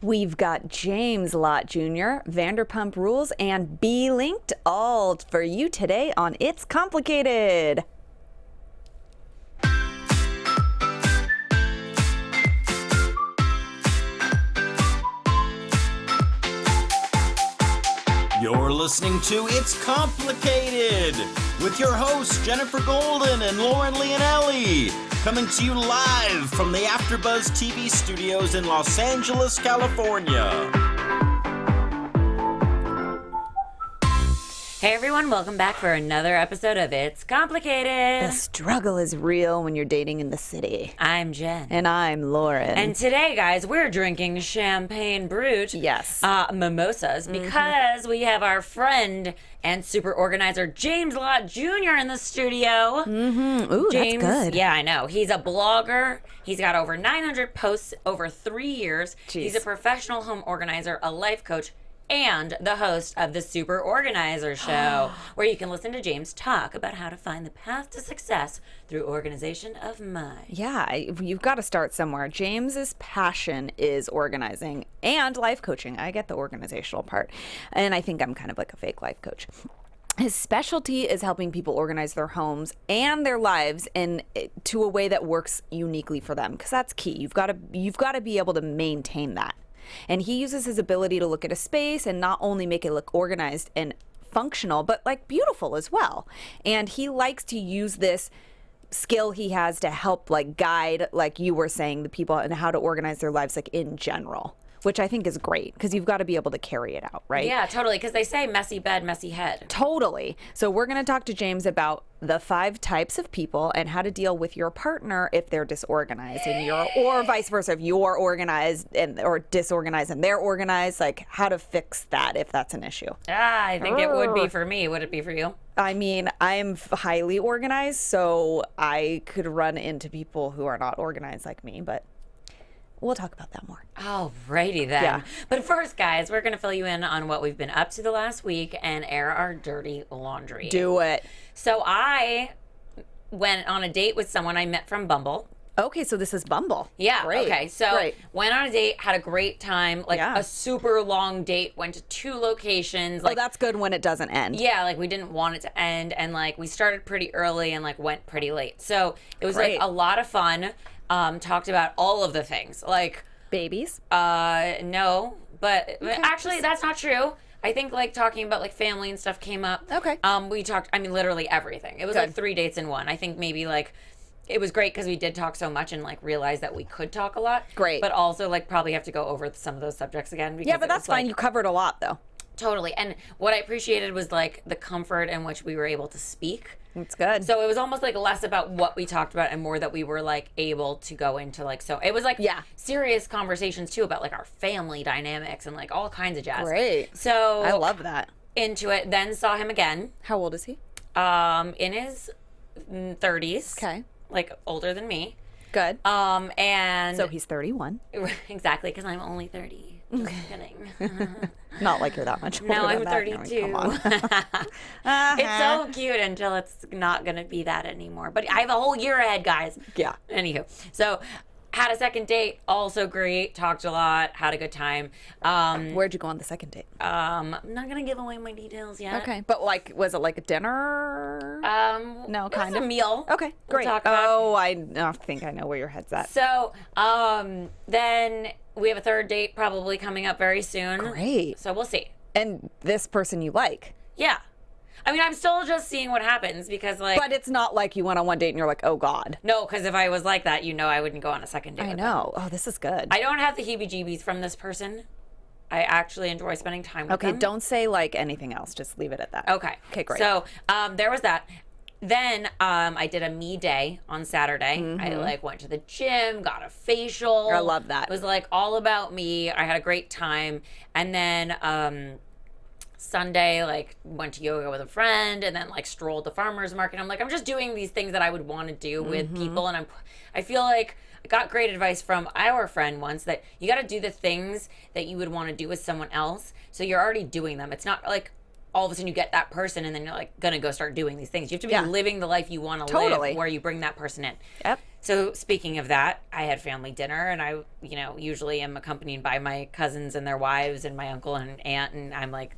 We've got James Lott Jr., Vanderpump Rules and Belinked, all for you today on It's Complicated. You're listening to It's Complicated with your hosts Jennifer Golden and Lauren Leonelli, coming to you live from the AfterBuzz TV studios in Los Angeles, California. Hey everyone, welcome back for another episode of It's Complicated. The struggle is real when you're dating in the city. I'm Jen. And I'm Lauren. And today, guys, we're drinking Champagne Brut. Yes. Mimosas, because we have our friend and super organizer James Lott Jr. in the studio. Ooh, James, that's good. Yeah, I know. He's a blogger. He's got over 900 posts over 3 years. Jeez. He's a professional home organizer, a life coach, and the host of the Super Organizer Show, where you can listen to James talk about how to find the path to success through organization of mind. Yeah, you've got to start somewhere. James's passion is organizing and life coaching. I get the organizational part, and I think I'm kind of like a fake life coach. His specialty is helping people organize their homes and their lives to a way that works uniquely for them, because that's key. You've got to be able to maintain that. And he uses his ability to look at a space and not only make it look organized and functional, but like beautiful as well. And he likes to use this skill he has to help like guide, like you were saying, the people and how to organize their lives like in general, which I think is great because you've got to be able to carry it out, right? Yeah, totally, because they say messy bed, messy head. Totally. So we're going to talk to James about the 5 types of people and how to deal with your partner if they're disorganized and or vice versa, if you're organized or disorganized and they're organized, like how to fix that if that's an issue. I think it would be for me. Would it be for you? I mean, I'm highly organized, so I could run into people who are not organized like me, but we'll talk about that more. Alrighty then. Yeah. But first, guys, we're going to fill you in on what we've been up to the last week and air our dirty laundry. Do it. So I went on a date with someone I met from Bumble. Okay, so this is Bumble. Yeah. Great. Okay. So Great. went on a date, had a great time, like Yeah. a super long date, went to 2 locations. Like, Oh, that's good when it doesn't end. yeah, like we didn't want it to end, and like we started pretty early and like went pretty late. So it was Great. like a lot of fun. Talked about all of the things. Like Babies? no, but actually that's not true. I think like talking about like family and stuff came up. Okay. We talked, I mean, literally everything. It was Good. like 3 dates in one. I think maybe like it was great because we did talk so much and like realized that we could talk a lot. Great. But also like probably have to go over some of those subjects again. Because Yeah, but it that's was, fine. like, You covered a lot, though. Totally. And what I appreciated was like the comfort in which we were able to speak. It's good. So it was almost like less about what we talked about and more that we were like able to go into like, so it was like serious conversations too about like our family dynamics and like all kinds of jazz. Great. So I love that. into it, then saw him again, How old is he? in his 30s. Okay. Like older than me. Good. And So he's 31. exactly, because I'm only 30. Just kidding. Not like you're that much older No, than I'm that. I mean, 32. come on. It's so cute until it's not going to be that anymore. But I have a whole year ahead, guys. Yeah. Anywho, so had a second date, also great. Talked a lot, had a good time. Where'd you go on the second date? I'm not going to give away my details yet. Okay. But like, was it like a dinner? No, it kind was of. a meal. Okay, We'll great. talk about. Oh, I think I know where your head's at. So then we have a third date probably coming up very soon. Great. So we'll see. And this person you like. Yeah. I mean, I'm still just seeing what happens because, like... But it's not like you went on one date and you're like, oh, God. No, because if I was like that, you know I wouldn't go on a second date I with know. Oh, this is good. I don't have the heebie-jeebies from this person. I actually enjoy spending time with Okay, them. don't say like anything else. Just leave it at that. Okay. Okay, great. So there was that. Then I did a me day on Saturday. I like went to the gym, got a facial. I love that. It was like all about me. I had a great time. And then Sunday, like went to yoga with a friend and then like strolled the farmer's market. I'm like, I'm just doing these things that I would want to do with people. And I feel like I got great advice from our friend once that you got to do the things that you would want to do with someone else. So you're already doing them. It's not like all of a sudden you get that person and then you're like gonna go start doing these things. You have to be Yeah. living the life you want to Totally. live where you bring that person in. Yep. So speaking of that, I had family dinner, and I, usually am accompanied by my cousins and their wives and my uncle and aunt, and I'm like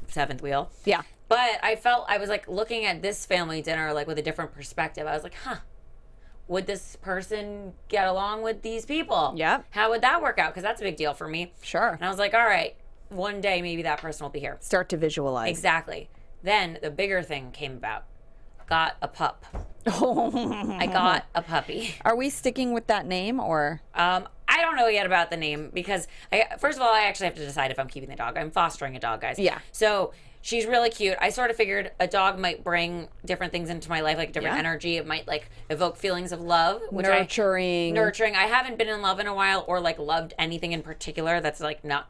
seventh wheel. Yeah. But I was like looking at this family dinner like with a different perspective. I was like, would this person get along with these people? Yep. How would that work out? Because that's a big deal for me. Sure. And I was like, all right, one day maybe that person will be here. Start to visualize. Exactly. Then the bigger thing came about. Got a pup. Oh. I got a puppy. Are we sticking with that name or? I don't know yet about the name because first of all, I actually have to decide if I'm keeping the dog. I'm fostering a dog, guys. Yeah. So she's really cute. I sort of figured a dog might bring different things into my life, like different energy. It might like evoke feelings of love, which Nurturing. I haven't been in love in a while or like loved anything in particular that's like not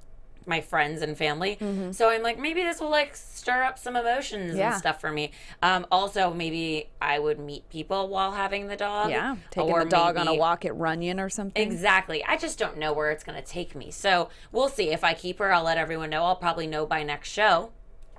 my friends and family. Mm-hmm. So I'm like, maybe this will like stir up some emotions and stuff for me. Also, maybe I would meet people while having the dog. Yeah. Taking or the dog on a maybe- walk at Runyon or something. Exactly. I just don't know where it's going to take me. So we'll see. If I keep her, I'll let everyone know. I'll probably know by next show.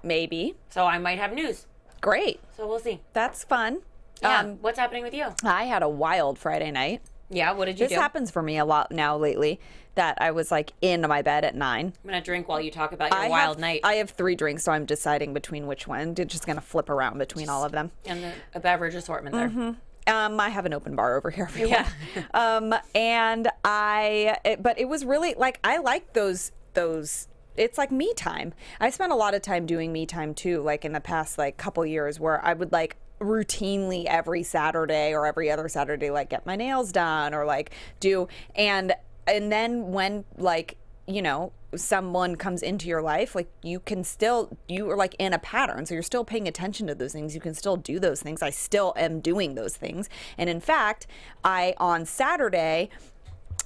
Maybe. So I might have news. Great. So we'll see. That's fun. Yeah. What's happening with you? I had a wild Friday night. Yeah. What did you This do? happens for me a lot now lately, that I was like in my bed at 9. I'm going to drink while you talk about your wild night. I have 3 drinks, so I'm deciding between which one. I'm just going to flip around between all of them. And a beverage assortment there. I have an open bar over here, everyone. Yeah. But it was really like, I like those, it's like me time. I spent a lot of time doing me time too, like in the past like couple years, where I would like routinely every Saturday or every other Saturday, like get my nails done or like do, and then when like, someone comes into your life, like you are like in a pattern. So you're still paying attention to those things. You can still do those things. I still am doing those things. And in fact, on Saturday,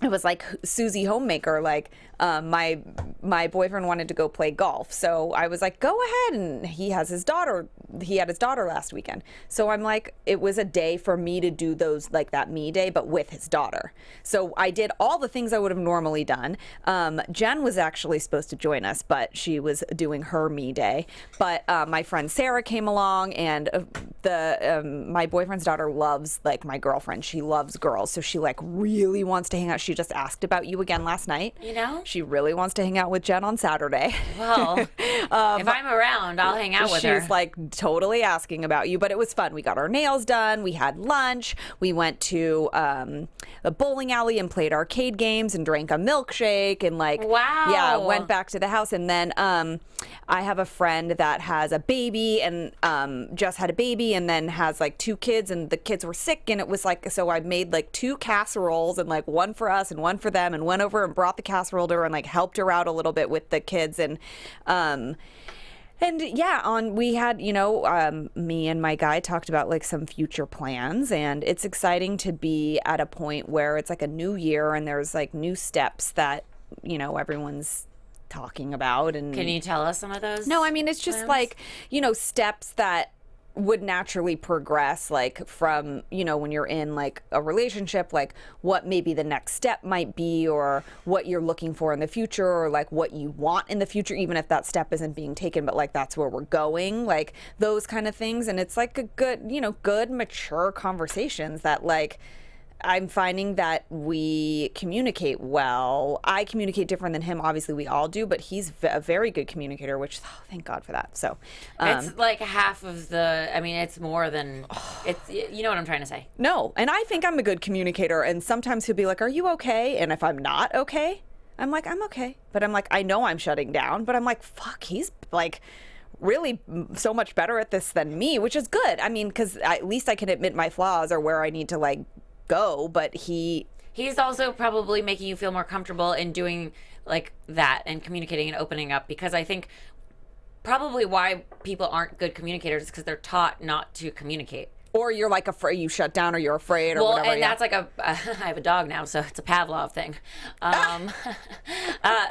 it was like Susie Homemaker, like my boyfriend wanted to go play golf. So I was like, go ahead. And he had his daughter last weekend. So I'm like, it was a day for me to do those, like that me day, but with his daughter. So I did all the things I would have normally done. Jen was actually supposed to join us, but she was doing her me day. But my friend Sarah came along, and my boyfriend's daughter loves like my girlfriend. She loves girls. So she like really wants to hang out. She just asked about you again last night. She really wants to hang out with Jen on Saturday. Well, if I'm around, I'll hang out with her. She's like totally asking about you, but it was fun. We got our nails done. We had lunch. We went to a bowling alley and played arcade games and drank a milkshake and like, wow. Yeah, went back to the house. And then I have a friend that has a baby and just had a baby and then has like 2 kids, and the kids were sick, and it was like, so I made like 2 casseroles and like one for us and one for them, and went over and brought the casserole to her and like helped her out a little bit with the kids. And yeah, we had, me and my guy talked about like some future plans, and it's exciting to be at a point where it's like a new year and there's like new steps that, everyone's talking about. And can you tell us some of those? No, I mean, it's just plans? like, steps that would naturally progress, like from, when you're in like a relationship, like what maybe the next step might be, or what you're looking for in the future, or like what you want in the future, even if that step isn't being taken, but like that's where we're going, like those kind of things. And it's like a good, good mature conversations that like I'm finding that we communicate well. I communicate different than him. Obviously, we all do, but he's a very good communicator, which, thank God for that. So it's like half of it's more than, you know what I'm trying to say. No, and I think I'm a good communicator, and sometimes he'll be like, are you okay? And if I'm not okay, I'm like, I'm okay. But I'm like, I know I'm shutting down, but I'm like, fuck, he's like really so much better at this than me, which is good. I mean, because at least I can admit my flaws or where I need to like go, but he's also probably making you feel more comfortable in doing like that and communicating and opening up, because I think probably why people aren't good communicators is because they're taught not to communicate. Or you're like afraid, you shut down, or you're afraid, or whatever. And that's like I have a dog now, so it's a Pavlov thing.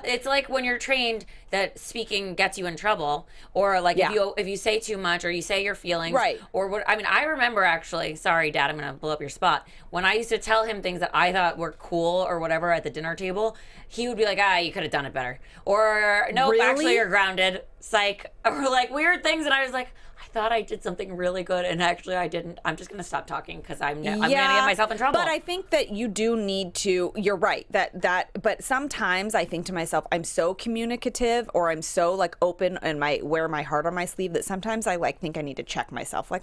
It's like when you're trained that speaking gets you in trouble, or like if you say too much or you say your feelings, right? Or what? I mean, I remember actually. Sorry, Dad, I'm gonna blow up your spot. When I used to tell him things that I thought were cool or whatever at the dinner table, he would be like, you could have done it better, or nope, really? actually you're grounded, psych, or like weird things, and I was like, I thought I did something really good, and actually I didn't. I'm just going to stop talking because I'm going to get myself in trouble. But I think that you do need to, you're right, but sometimes I think to myself, I'm so communicative, or I'm so like open and wear my heart on my sleeve, that sometimes I like think I need to check myself, like,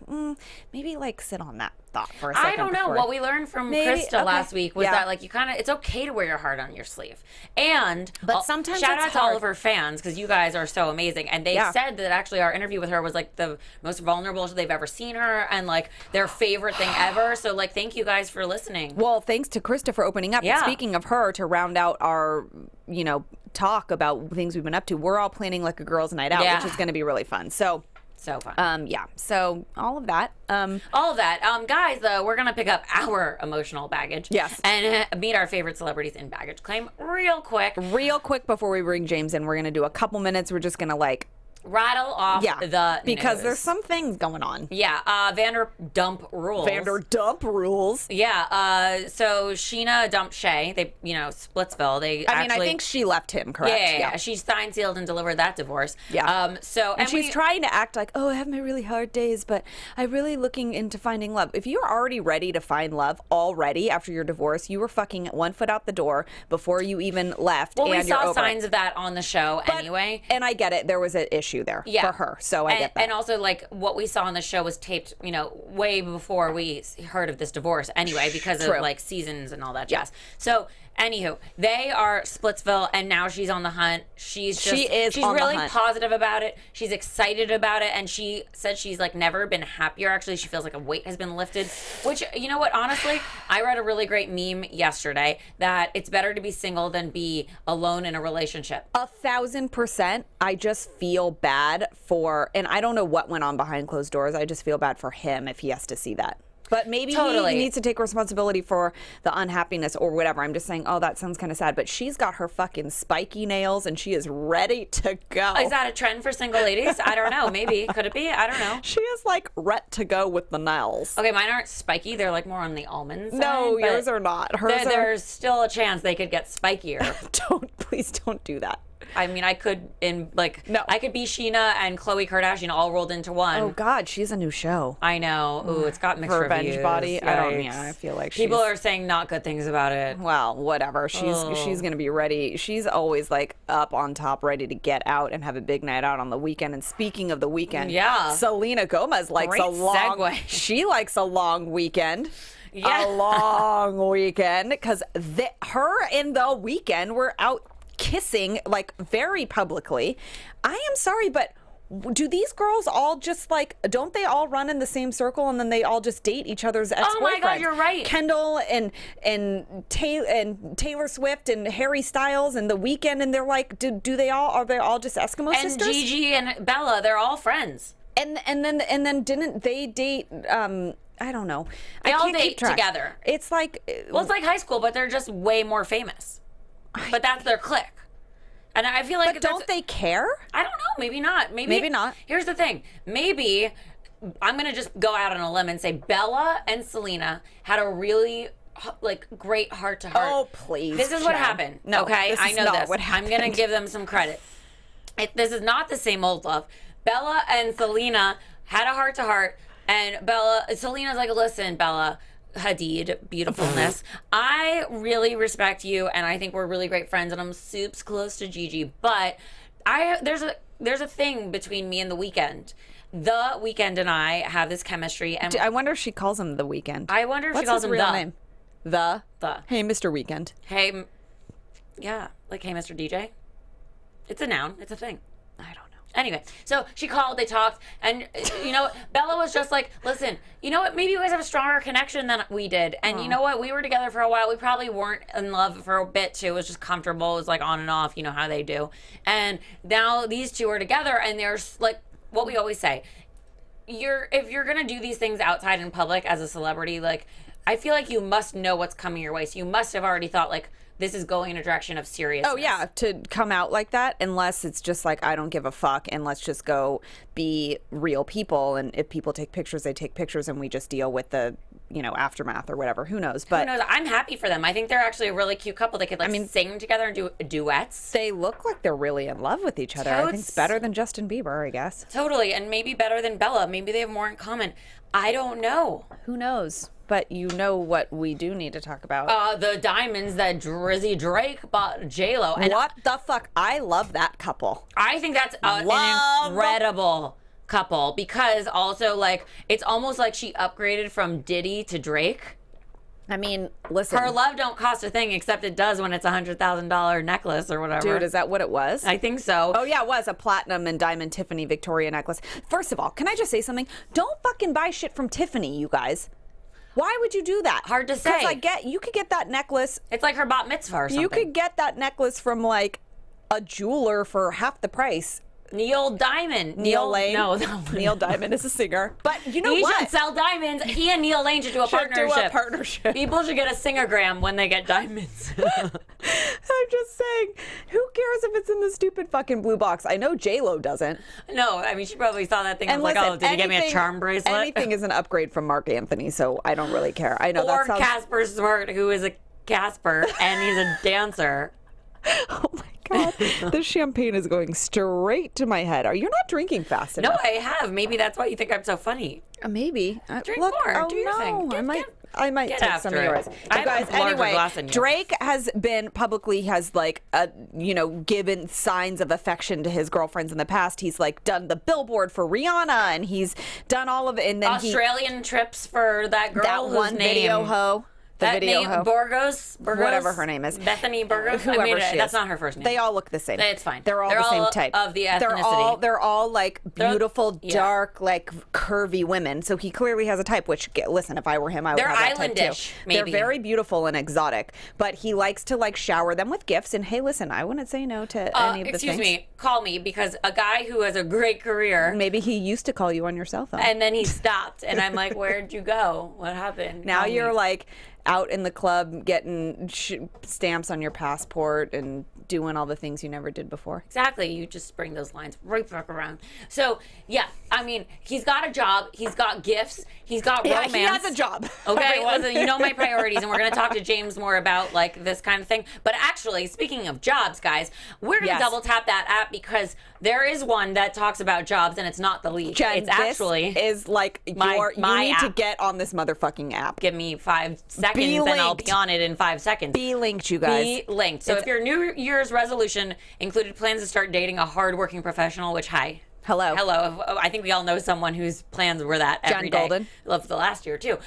maybe like sit on that thought for a second. I don't know. What we learned from Krista last week was that like you kind of, it's okay to wear your heart on your sleeve. But sometimes shout it's out to all of her fans, because you guys are so amazing. And they said that actually our interview with her was like the most vulnerable they've ever seen her, and like their favorite thing ever. So like, thank you guys for listening. Well, thanks to Krista for opening up. Yeah. Speaking of her, to round out our, talk about things we've been up to, we're all planning like a girls' night out, which is going to be really fun. So fun. So all of that. Guys, though, we're going to pick up our emotional baggage. Yes. And meet our favorite celebrities in baggage claim real quick. Real quick before we bring James in, we're going to do a couple minutes. We're just going to like rattle off the because news. There's some things going on. Yeah, Vanderpump Rules. Yeah, so Sheena dumped Shay. They, Splitsville. I think she left him, correct? Yeah. She signed, sealed, and delivered that divorce. Yeah. And she's trying to act like, I have my really hard days, but I'm really looking into finding love. If you're already ready to find love already after your divorce, you were fucking one foot out the door before you even left. Well, and we saw signs of that on the show anyway. And I get it. There was an issue there for her. So I get that. And also, like, what we saw on the show was taped, way before we heard of this divorce anyway, because of, like, seasons and all that jazz. So, anywho, they are Splitsville, and now she's on the hunt. She's really positive about it. She's excited about it, and she said she's, like, never been happier. Actually, she feels like a weight has been lifted, which, you know what, honestly, I read a really great meme yesterday that it's better to be single than be alone in a relationship. 1,000%. I just feel bad and I don't know what went on behind closed doors. I just feel bad for him if he has to see that. But maybe he needs to take responsibility for the unhappiness or whatever. I'm just saying, that sounds kind of sad. But she's got her fucking spiky nails and she is ready to go. Is that a trend for single ladies? I don't know. Maybe. Could it be? I don't know. She is like ready to go with the nails. Okay, mine aren't spiky. They're like more on the almond side. No, yours are not. There's still a chance they could get spikier. Please don't do that. I mean, I could I could be Sheena and Khloe Kardashian all rolled into one. Oh God, she's a new show. I know. Ooh, it's got mixed reviews. Revenge Body. Yikes. I feel like people are saying not good things about it. Well, whatever. She's gonna be ready. She's always like up on top, ready to get out and have a big night out on the weekend. And speaking of the weekend, Selena Gomez likes Great a long. segue. She likes a long weekend. Yeah. A long weekend, because her and The Weeknd were out kissing like very publicly. I am sorry, but do these girls all just like, don't they all run in the same circle and then they all just date each other's ex-boyfriends? Oh my God, you're right. Kendall and Taylor Swift and Harry Styles and The Weeknd, and they're like, are they all just Eskimo sisters? And Gigi and Bella, they're all friends. And then didn't they date? I don't know. They all can't keep date track. together. It's like, well, it's like high school, but they're just way more famous. But that's their clique. And I feel like but don't they care? I don't know. Maybe not. Maybe not. Here's the thing. Maybe I'm going to just go out on a limb and say Bella and Selena had a really great heart to heart. Oh, please. This is what happened. No, okay, this I is know not this. what happened. I'm going to give them some credit. This is not the same old love. Bella and Selena had a heart to heart, and Selena's like, listen, Bella Hadid, beautifulness. I really respect you, and I think we're really great friends, and I'm soups close to Gigi. But there's a thing between me and The Weeknd. The Weeknd and I have this chemistry, and I wonder if she calls him The Weeknd. I wonder if she What's calls his him real the name? The. Hey, Mr. Weeknd. Hey, yeah, like hey, Mr. DJ. It's a noun. It's a thing. I don't know. Anyway, so she called, they talked, and, Bella was just like, listen, you know what, maybe you guys have a stronger connection than we did, and you know what, we were together for a while, we probably weren't in love for a bit, too, it was just comfortable, it was like on and off, you know how they do, and now these two are together, and there's, like, what we always say, if you're gonna do these things outside in public as a celebrity, like, I feel like you must know what's coming your way. So you must have already thought, like, this is going in a direction of seriousness. Oh, yeah, to come out like that, unless it's just like, I don't give a fuck, and let's just go be real people. And if people take pictures, they take pictures, and we just deal with the, aftermath or whatever. Who knows? But Who knows? I'm happy for them. I think they're actually a really cute couple. They could, sing together and do duets. They look like they're really in love with each other. I think it's better than Justin Bieber, I guess. Totally, and maybe better than Bella. Maybe they have more in common. I don't know. Who knows? But you know what we do need to talk about. The diamonds that Drizzy Drake bought J-Lo. And what the fuck? I love that couple. I think that's an incredible couple because also, like, it's almost like she upgraded from Diddy to Drake. I mean, listen. Her love don't cost a thing, except it does when it's a $100,000 necklace or whatever. Dude, is that what it was? I think so. Oh, yeah, it was a platinum and diamond Tiffany Victoria necklace. First of all, can I just say something? Don't fucking buy shit from Tiffany, you guys. Why would you do that? Hard to say. Because you could get that necklace. It's like her bat mitzvah or something. You could get that necklace from like a jeweler for half the price. Neil Diamond. Neil Lane. No. Neil Diamond is a singer. But you know he what? He should sell diamonds. He and Neil Lane should do a partnership. People should get a singergram when they get diamonds. I'm just saying, who cares if it's in the stupid fucking blue box? I know J-Lo doesn't. No, I mean, she probably saw that thing and was listen, like, oh, did you get me a charm bracelet? Anything is an upgrade from Mark Anthony, so I don't really care. I know or that sounds... Casper Smart, who is a Casper, and he's a dancer. Oh my God, this champagne is going straight to my head. You're not drinking fast enough. No, I have. Maybe that's why you think I'm so funny. Maybe. Drink more. Do your thing. I might take some of yours. I have a larger glass than you. Drake has been publicly given signs of affection to his girlfriends in the past. He's like done the billboard for Rihanna, and he's done all of it. And then Australian trips for that girl. That one video hoe. That name, Burgos, whatever her name is, Bethany Burgos. Whoever she is. That's not her first name. They all look the same. It's fine. They're all the same type of the ethnicity. They're all like beautiful, dark, like curvy women. So he clearly has a type. Which, listen, if I were him, I would have that type too. Islandish, maybe. They're very beautiful and exotic, but he likes to like shower them with gifts. And hey, listen, I wouldn't say no to any of the things. Excuse me, call me because a guy who has a great career. Maybe he used to call you on your cell phone, and then he stopped, and I'm like, where'd you go? What happened? Now you're like out in the club getting stamps on your passport and doing all the things you never did before. Exactly. You just bring those lines right back around. So, yeah, I mean, he's got a job. He's got gifts. He's got romance. He has a job. Okay, listen, you know my priorities, and we're going to talk to James more about, like, this kind of thing. But actually, speaking of jobs, guys, we're going to double tap that app because there is one that talks about jobs, and it's not the leak. Jen, it's actually is like you need to get on this motherfucking app. Give me 5 seconds, and I'll be on it in 5 seconds. Be linked, you guys. Be linked. So if your New Year's resolution included plans to start dating a hardworking professional, which, Hello. I think we all know someone whose plans were that every day. Golden. Love the last year, too.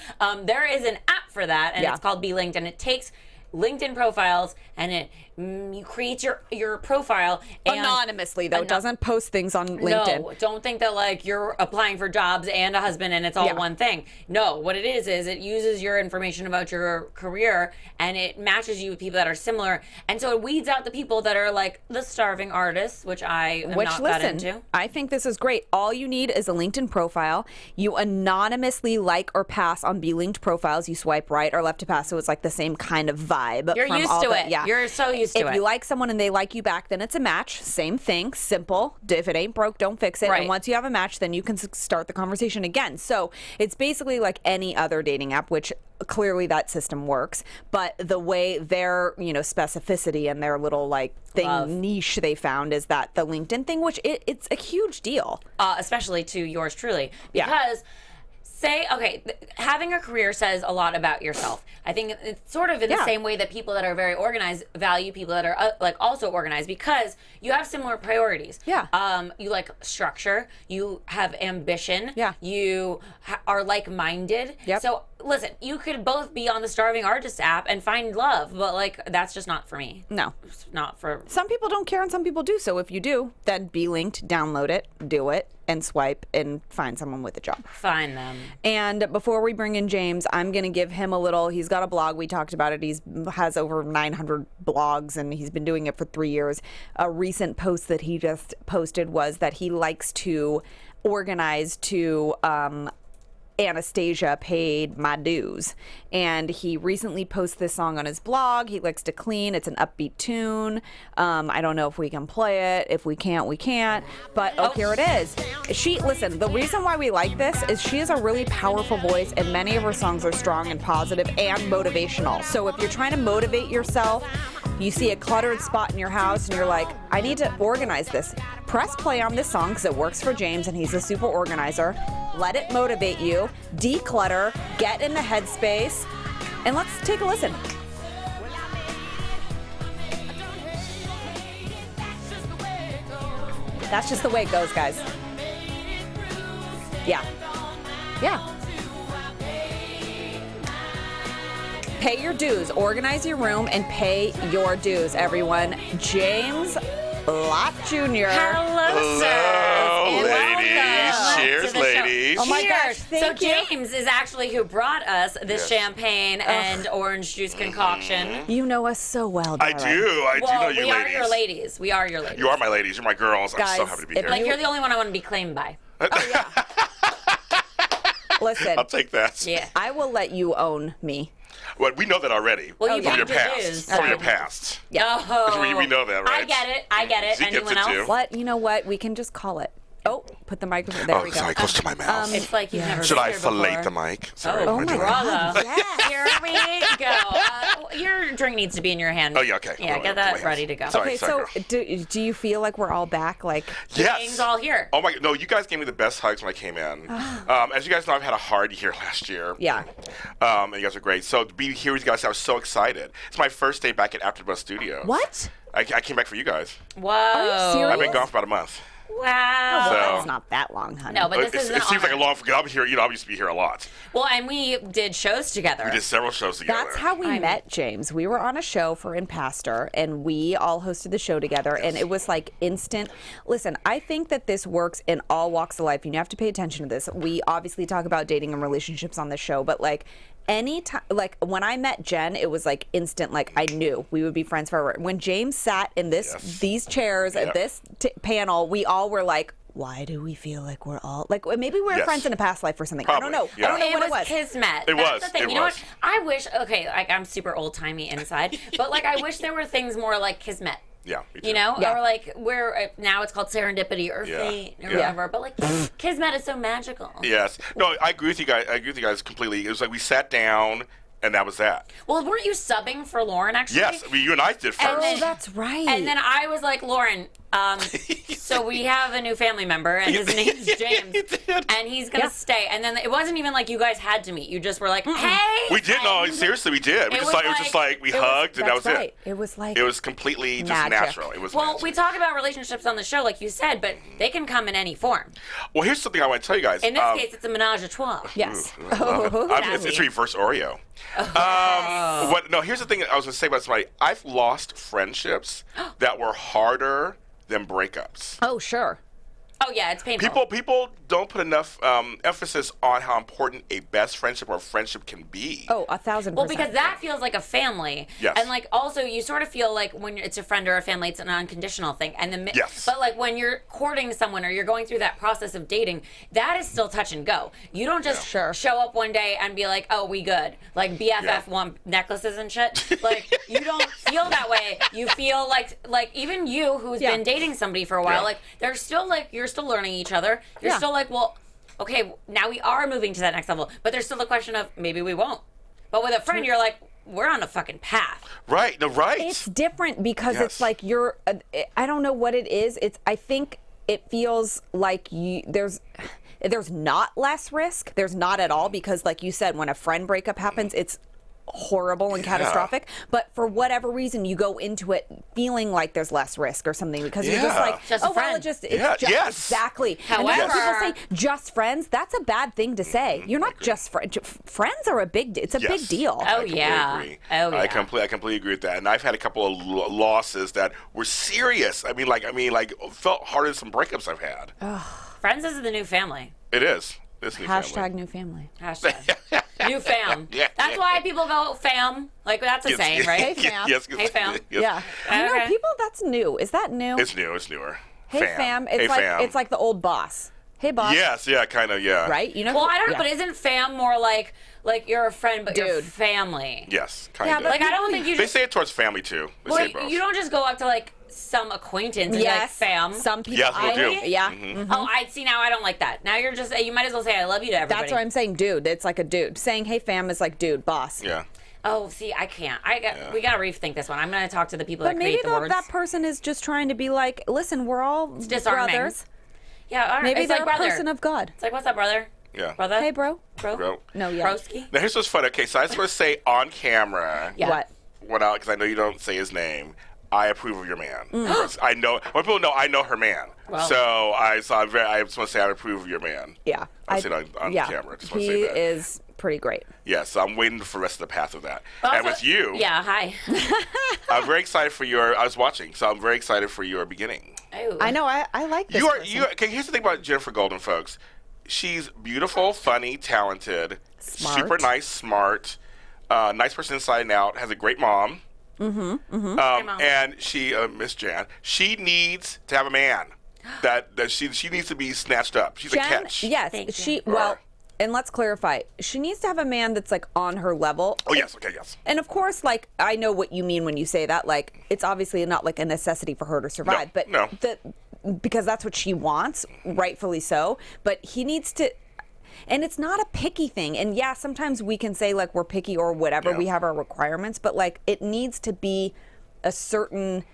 There is an app for that, and it's called Be Linked, and it takes LinkedIn profiles, and it you create your profile and anonymously, though. It doesn't post things on LinkedIn. No, don't think that like you're applying for jobs and a husband and it's all one thing. No, what it is it uses your information about your career and it matches you with people that are similar, and so it weeds out the people that are like the starving artists, which I am not that into. I think this is great. All you need is a LinkedIn profile. You anonymously like or pass on Be Linked profiles. You swipe right or left to pass, so it's like the same kind of vibe. You're used to it. Yeah, you're so used to it. If you like someone and they like you back, then it's a match. Same thing, simple. If it ain't broke, don't fix it. Right. And once you have a match, then you can start the conversation again. So it's basically like any other dating app, which clearly that system works. But the way their specificity and their little like niche they found is that the LinkedIn thing, which it's a huge deal, especially to yours truly, because. Having a career says a lot about yourself. I think it's sort of in the same way that people that are very organized value people that are also organized because you have similar priorities. Yeah. You like structure. You have ambition. Yeah. You are like-minded. Yep. So listen, you could both be on the Starving Artist app and find love, but like that's just not for me. No. It's not for. Some people don't care and some people do. So if you do, then Be Linked, download it, do it, and swipe and find someone with a job. Find them. And before we bring in James, I'm going to give him a little, he's got a blog, we talked about it, he has over 900 blogs and he's been doing it for 3 years. A recent post that he just posted was that he likes to organize to Anastasia paid my dues. And he recently posted this song on his blog. He likes to clean. It's an upbeat tune. I don't know if we can play it. If we can't, we can't. But here it is. Listen, the reason why we like this is she has a really powerful voice, and many of her songs are strong and positive and motivational. So if you're trying to motivate yourself, you see a cluttered spot in your house and you're like, I need to organize this. Press play on this song because it works for James and he's a super organizer. Let it motivate you. Declutter. Get in the headspace. And let's take a listen. That's just the way it goes, guys. Yeah. Yeah. Pay your dues. Organize your room and pay your dues, everyone. James Lott Jr. Hello, sir. Hello, And ladies. welcome Cheers, to the show. ladies. Oh my gosh, Cheers. thank so you. James is actually who brought us this champagne and orange juice concoction. You know us so well, I Darren. do. I do Well, know you we are ladies. your ladies. We are your ladies. You are my ladies. You're my girls. I'm so Guys, happy to be if here. Like, you're the only one I want to be claimed by. Listen, I'll take that. Yeah. I will let you own me. Well, we know that already. Well, you From your paid your past. dues. From your Okay. past. Oh. We know that, right? I get it. I get it. Zeke gets Anyone it, else? too. What? You know what? We can just call it. Oh, put the microphone. There Oh, we go. sorry. Close to my mouth. It's like you've never Should been I here fillet before. the mic? Sorry. Oh, am I my doing God. that? Yes. Here we go. Your drink needs to be in your hand. Oh, yeah, okay. Yeah, Hold get on, that wait. ready to go. Sorry. Okay, so girl. do you feel like we're all back? Like, Yes. Gang's all here. Oh my! No, you guys gave me the best hugs when I came in. As you guys know, I've had a hard year last year. yeah. And you guys are great. So to be here with you guys, I was so excited. It's my first day back at AfterBuzz Studios. What? I came back for you guys. Whoa. Are you serious? I've been gone for about a month. Wow. So- Well, that's not that long, honey. No, but this is an it seems like a honor. long. I'll be here. I used to be here a lot. Well, and we did shows together. We did several shows together. That's how we met, James. We were on a show for In Pastor, and we all hosted the show together, and it was like instant. Listen, I think that this works in all walks of life, and you have to pay attention to this. We obviously talk about dating and relationships on the show, but like any time, like when I met Jen, it was like instant. Like I knew we would be friends forever. When James sat in these chairs at this panel, we all were like, why do we feel like we're all like maybe we were friends in a past life or something? I don't know. Probably, yeah. I don't know what it was. Kismet. It That's was, the thing. it You know was. what? I wish. Okay, like I'm super old timey inside, but like I wish there were things more like Kismet. Yeah. Me too. You know, Yeah. or like where now it's called serendipity or Yeah. fate or Yeah. whatever. But like Kismet is so magical. Yes. No, I agree with you guys. I agree with you guys completely. It was like we sat down, and that was that. Well, weren't you subbing for Lauren actually? Yes. I mean, you and I did first. And then- Oh, that's right. And then I was like, Lauren, so we have a new family member, and his name's James, You did. and he's gonna stay. And then it wasn't even like you guys had to meet; you just were like, "Hey." We did. No, friend. seriously, we did. We It just was like, it was just like we hugged, and that was that's right. it. It was like It was completely just magic. natural. It was. Well, magic. we talk about relationships on the show, like you said, but they can come in any form. Well, here's something I want to tell you guys. In this case, it's a menage a trois. yes. It's reverse Oreo. No, here's the thing I was going to say about somebody. I've lost friendships that were harder than breakups. Oh, sure. Oh yeah, it's painful. People don't put enough emphasis on how important a best friendship or friendship can be. Oh, 1,000%. Well, because that feels like a family. Yes. And like also you sort of feel like when it's a friend or a family, it's an unconditional thing. And then Yes. but like when you're courting someone or you're going through that process of dating, that is still touch and go. You don't just Sure. show up one day and be like, "Oh, we good." Like BFF one necklaces and shit. Like you don't feel that way. You feel like even you who's Yeah. been dating somebody for a while, Yeah. like they're still like you're still learning each other. You're Yeah. still like, well, okay, now we are moving to that next level, but there's still the question of maybe we won't. But with a friend, you're like, we're on a fucking path. Right. No, right. It's different because Yes. it's like you're. I don't know what it is. I think it feels like there's not less risk. There's not at all because, like you said, when a friend breakup happens, it's horrible and catastrophic. But for whatever reason, you go into it feeling like there's less risk or something because you're just Yeah. like, Just a oh well, friend. it's Yeah, just yes. exactly. And then when However- people say just friends, that's a bad thing to say. You're not just friends. Friends are a big. It's a Yes. big deal. Oh, I completely yeah. agree. Oh, yeah. I completely agree with that. And I've had a couple of losses that were serious. I mean, felt harder than some breakups I've had. Friends is the new family. It is. It's new family. Hashtag new family. Hashtag. New fam. Yeah, That's yeah, why yeah. people go fam. Like that's a Yes, saying, yes, right? Hey, fam. Yes, Hey, fam. yes. Yeah. I know Okay. people. That's new. Is that new? It's new. It's newer. Hey fam. It's Hey, like fam. it's like the old boss. Hey, boss. Yes, yeah, kind of, yeah. Right? You know. Well, I don't know, yeah. but isn't fam more like you're a friend, but you're Dude. family? Yes, kind Yeah, of. but Like, I don't think you They just. say it towards family, too. They Well, say both. you don't just go up to, like, some acquaintance and be like, Yes. fam. Some people. Yes, we'll do. Yeah. Oh, I see. Now I don't like that. Now you're just. You might as well say I love you to everybody. That's what I'm saying, dude. It's like a dude. Saying "Hey, fam" is like dude, boss. Yeah. Oh, see, I can't. We gotta rethink this one. I'm gonna talk to the people But that maybe create the words. that person is just trying to be like, listen, we're all disarming. brothers. Yeah, all right. Maybe it's they're like a brother. person of God. It's like, what's up, brother? Yeah. Brother. Hey, bro. Bro. Bro. No, yeah. Broski. Now, here's what's fun. Okay, so I just want to say on camera, Yeah. What? because I know you don't say his name, I approve of your man. I know, when people know, I know her man. Well. So I just want to say I approve of your man. Yeah. I'll say it on yeah. camera. Just want to He say that. is pretty great. Yeah, so I'm waiting for the rest of the path of that. Also- and with you, Yeah. Hi. I'm very excited for I was watching, so I'm very excited for your beginning. Ooh. I know. I like this. person. Okay, here's the thing about Jennifer Golden, folks. She's beautiful, funny, talented, Smart. super nice, smart, nice person inside and out, has a great mom. Mom. And she, Miss Jan, she needs to have a man. that she needs to be snatched up. She's a Jen, catch. yes, Thank she. you. Well, and let's clarify. She needs to have a man that's like on her level. Oh yes, okay, yes. And of course, like I know what you mean when you say that. Like it's obviously not like a necessity for her to survive, but no. because that's what she wants, rightfully so. But he needs to. And it's not a picky thing. And yeah, sometimes we can say like we're picky or whatever. Yeah. We have our requirements, but like it needs to be a certain.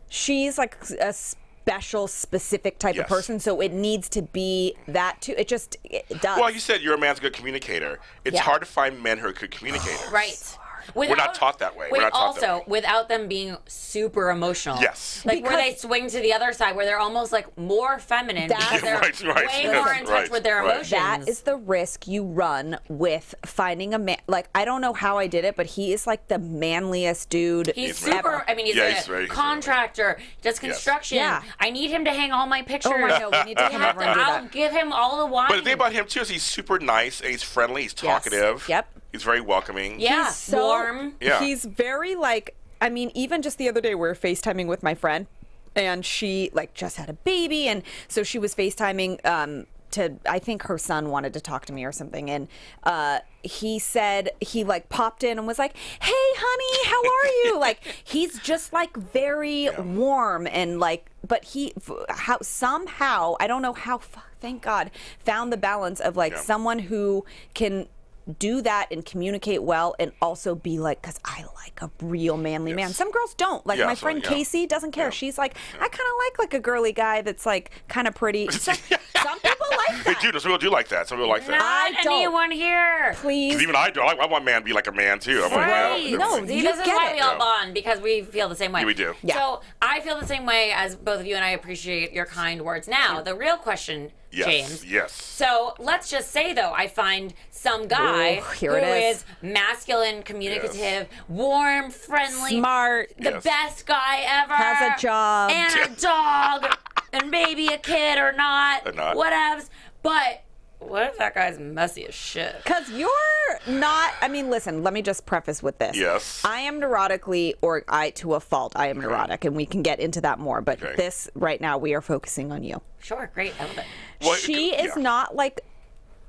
She's like a special, specific type Yes. of person, so it needs to be that too. It does. Well, you said you're a man's good communicator. It's Yeah. hard to find men who are good communicators. Right. We're not taught that way. We're Wait, not taught that also, without them being super emotional. Yes. Like where Because- they swing to the other side, where they're almost like more feminine That- because they're Right, way yes, more in touch right, with their right. emotions. That is the risk you run with finding a man. Like, I don't know how I did it, but he is like the manliest dude He's He's super. I mean, he's Yeah, a he's very- contractor, does construction. Yeah. I need him to hang all my pictures. Oh, I know. We need to We come have over to- and do I'll that. give him all the wine. But the thing about him too is he's super nice and he's friendly. He's talkative. Yep. He's very welcoming. yeah, He's so warm. Yeah. He's very like. I mean, even just the other day, we were FaceTiming with my friend, and she like just had a baby, and so she was FaceTiming. I think her son wanted to talk to me or something, and he said he like popped in and was like, "Hey, honey, how are you?" Like he's just like very warm and like, but somehow I don't know how. Thank God, found the balance of like Yeah. someone who can do that and communicate well and also be like, because I like a real manly man. Yes. Some girls don't. Like Yeah, my so, friend yeah. Casey doesn't care. Yeah. She's like, I kind of like a girly guy that's like kind of pretty. Some people like They that. do. Some people do like that. Some people like that. I Not don't. anyone here. Please. 'Cause even I do. I want a man to be like a man too. I'm like, Right. yeah, No, See, you this is get why it. we all Yeah. bond, because we feel the same way. Yeah, we do. Yeah. So I feel the same way as both of you, and I appreciate your kind words. Now, the real question, Yes. James. Yes. So let's just say, though, I find some guy Ooh, here who it is. is masculine, communicative, warm, friendly, Smart. the Yes. best guy ever, Has a job. and a dog, and maybe a kid or not, Or not. whatevs. But what if that guy's messy as shit? Because you're not, I mean, listen, let me just preface with this. Yes. I am neurotically, or to a fault, I am neurotic, and we can get into that more. But Okay. this, right now, we are focusing on you. Sure, great, I love it. Well, She is yeah. not like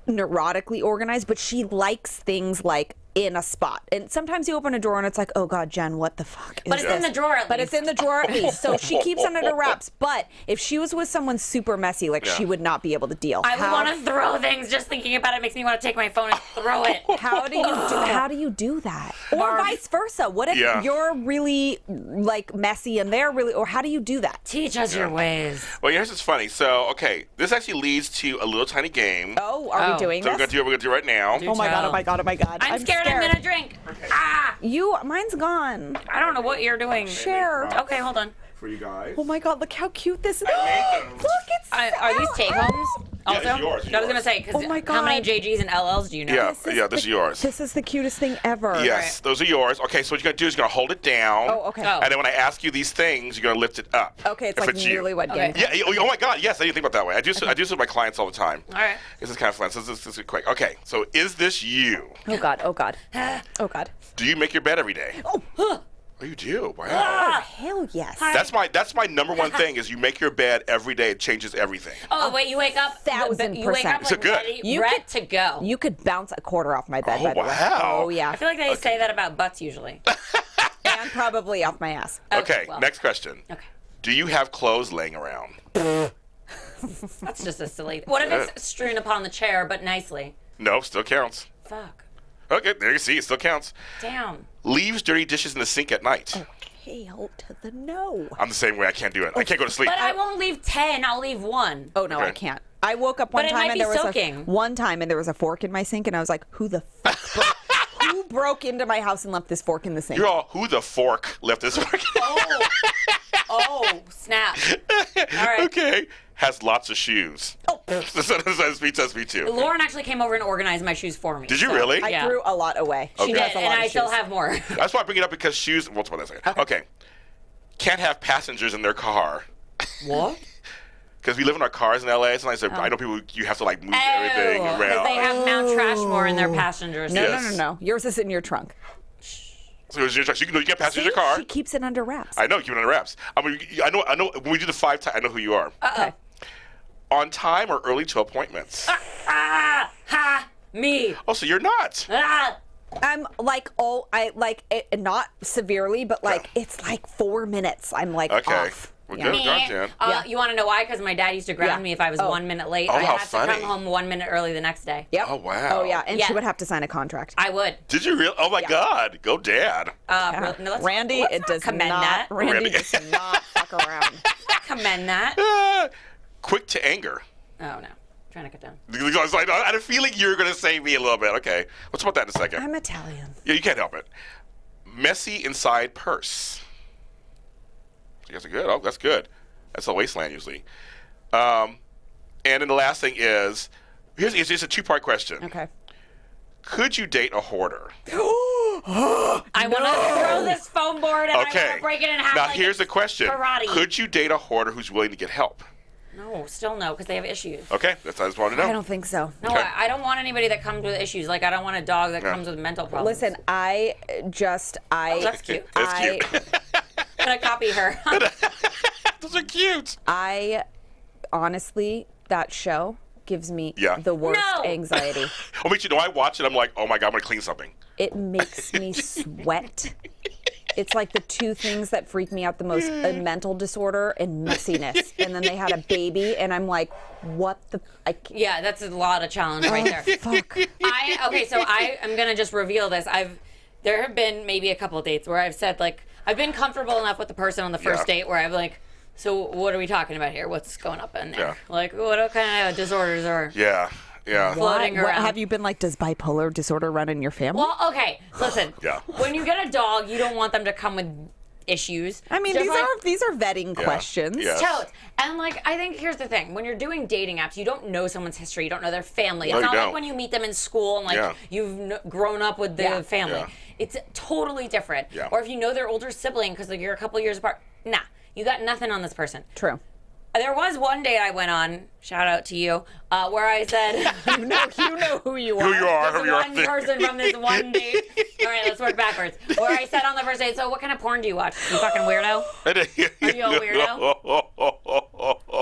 neurotically organized, but she likes things like in a spot. And sometimes you open a drawer and it's like, oh God, Jen, what the fuck is But it's in this? the drawer at But least. it's in the drawer at least. So she keeps it under wraps. But if she was with someone super messy, like she would not be able to deal. I would want to throw things. Just thinking about it makes me want to take my phone and throw it. How do you do that? Or Marv. vice versa. What if Yeah. you're really like messy and they're really, or how do you do that? Teach us your ways. Well, here's what's funny. So, okay, this actually leads to a little tiny game. Oh, are we doing So this? we're gonna do it right now. Oh my God, oh my God, oh my God. I'm scared I'm gonna drink. Ah! Mine's gone. I don't know what you're doing. Share. Okay, hold on. For you guys. Oh my God, look how cute this is. made them. Look, it's Are these take homes? Also, it's yours, I was gonna yours. say, because Oh my how many God. JGs and LLs do you know? Yeah, this is yours. This is the cutest thing ever. Yes, those are yours. Okay, so what you're gonna do is you're gonna hold it down. Oh, okay. Oh. And then when I ask you these things, you're gonna lift it up. Okay, it's if like you. newlywed Okay. game. Yeah. Oh my God. Yes, I didn't think about it that way. I do this with my clients all the time. All right. This is kind of fun. So this is quick. Okay. So is this you? Oh God, oh God. Oh God. Do you make your bed every day? Oh, Oh, you do? Wow. Oh, hell yes. That's my number one thing is you make your bed every day. It changes everything. Oh, wait, you wake up 1,000%. You wake up So like good. ready to go. You could bounce a quarter off my bed, Oh, by the way. wow. Oh, yeah. I feel like they say that about butts usually. And probably off my ass. Okay, well. next question. Okay. Do you have clothes laying around? That's just a silly. What if it's strewn upon the chair, but nicely? No, still counts. Fuck. Okay, there you see, it still counts. Damn. Leaves dirty dishes in the sink at night. Hell to the no. I'm the same way. I can't do it. I can't go to sleep. But I won't leave 10. I'll leave 1. Oh, no, Okay. I can't. I woke up one But it time might and be there was soaking. a fork in my sink, and I was like, who the fuck who broke into my house and left this fork in the sink? You're all, who the fork left this fork? Oh, snap. All right. Okay. Has lots of shoes. Oh. That's me too. Lauren actually came over and organized my shoes for me. Did you so- really? I Yeah. threw a lot away. She She does did, a lot and of I still shoes. have more. That's why I bring it up because shoes. We'll talk about that in a second. Okay. Can't have passengers in their car. What? Because we live in our cars in LA. Sometimes I know people, you have to like move everything Because around. they have Mount Trashmore in their passengers. No, Yes. no. Yours is in your trunk. So it's your truck. So you can passengers in your See? car. She keeps it under wraps. I know, keep it under wraps. I mean, I know. When we do the 5 times, I know who you are. Okay. On time or early to appointments? Me. Oh, so you're not. I'm like, not severely, but like, it's like 4 minutes. I'm like Okay. off. Well, Yeah. good. Gone, Jan. Yeah. You want to know why? Because my dad used to ground Yeah. me if I was 1 minute late. Oh, I how had funny. to come home 1 minute early the next day. Yep. Oh, wow. Oh, yeah. And Yeah. she would have to sign a contract. I would. Did you really? Oh my Yeah. God. Go, Dad. Yeah. No, let's- Randy, let's it not does commend not. that. Randy Randy. does not fuck around. Commend that. Quick to anger. Oh no, trying to cut down. Because I had a feeling you were going to say me a little bit. Okay. Let's talk about that in a second. I'm Italian. Yeah, you can't help it. Messy inside purse. You guys are good. Oh, that's good. That's a wasteland usually. And then the last thing is, here's a 2-part question. Okay. Could you date a hoarder? I want to throw this foam board and I want Okay. to break it in half. Now like here's the it's question. Karate. Could you date a hoarder who's willing to get help? No, still no, because they have issues. Okay, I just wanted to know. I don't think so. No, Okay. I don't want anybody that comes with issues. Like I don't want a dog that comes with mental problems. Listen, That's cute. That's cute. I'm gonna copy her. Those are cute. I honestly, that show gives me Yeah. the worst No. anxiety. Oh, but you know, I watch it. I'm like, oh my God, I'm gonna clean something. It makes me sweat. It's like the 2 things that freak me out the most: a mental disorder and messiness. And then they had a baby, and I'm like, what the? Yeah, that's a lot of challenge right there. Fuck. Okay, so I am gonna just reveal this. There have been maybe a couple of dates where I've said like I've been comfortable enough with the person on the first Yeah. date where I'm like, so what are we talking about here? What's going up in there? Yeah. Like what kind of disorders are Yeah. floating What around? have you been like? Does bipolar disorder run in your family? Well, okay, listen. Yeah. When you get a dog, you don't want them to come with issues. I mean, Just these are vetting questions. Yeah. Totes. And like, I think here's the thing: when you're doing dating apps, you don't know someone's history, you don't know their family. It's No, you not don't. like when you meet them in school and like Yeah. you've grown up with the Yeah. family. Yeah. It's totally different. Yeah. Or if you know their older sibling because like, you're a couple years apart. Nah, you got nothing on this person. True. There was one date I went on. Shout out to you, where I said. You know who you are. Who you are? This Who you are. one person from this one date. All right, let's work backwards. Where I said on the first date, so what kind of porn do you watch? You fucking weirdo. Are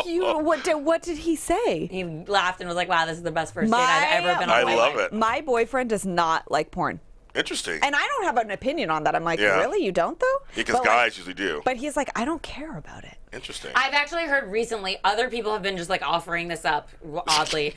you a weirdo? What did he say? He laughed and was like, wow, this is the best first date I've ever been on. I in my love life. it. My boyfriend does not like porn. Interesting. And I don't have an opinion on that. I'm like, Yeah. really? You don't, though? Because But, like, guys usually do. But he's like, I don't care about it. Interesting. I've actually heard recently other people have been just like offering this up oddly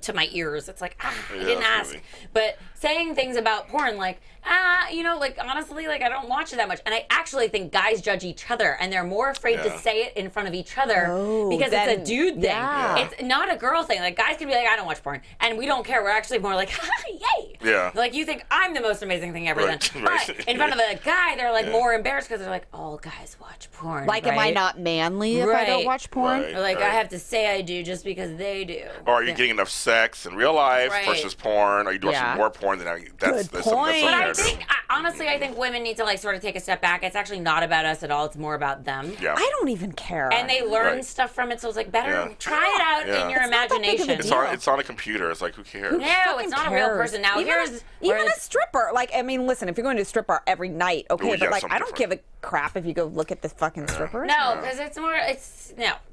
to my ears. It's like, I didn't that's ask. funny. But saying things about porn like, like honestly, like I don't watch it that much. And I actually think guys judge each other and they're more afraid Yeah. to say it in front of each other Oh, because then- it's a dude thing. yeah. It's not a girl thing. Like guys can be like, I don't watch porn. And we don't care. We're actually more like, yay. Yeah. Like you think I'm the most amazing thing ever Right. then. Right. But in front of a guy, they're like more embarrassed because they're like, all guys watch porn. Like, am I right? not manly if I don't Right. watch porn? Right. Or like, Right. I have to say I do just because they do. Or are you getting enough sex in real life Right. versus porn? Are you watching Yeah. more porn than that's Good that's something point. But I narrative. think, honestly, I think women need to like sort of take a step back. It's actually not about us at all. It's more about them. Yeah. I don't even care. And they learn Right. stuff from it, so it's like better Yeah. try it out Yeah. in your It's not that big of a imagination. deal. It's on a computer. It's like, who cares? No, fucking it's not a real cares. person. Now even here's even where a stripper. Like, I mean, listen, if you're going to a strip bar every night, okay, Oh, but yeah, like, something I don't don't give a crap if you go look at the fucking strippers. No, because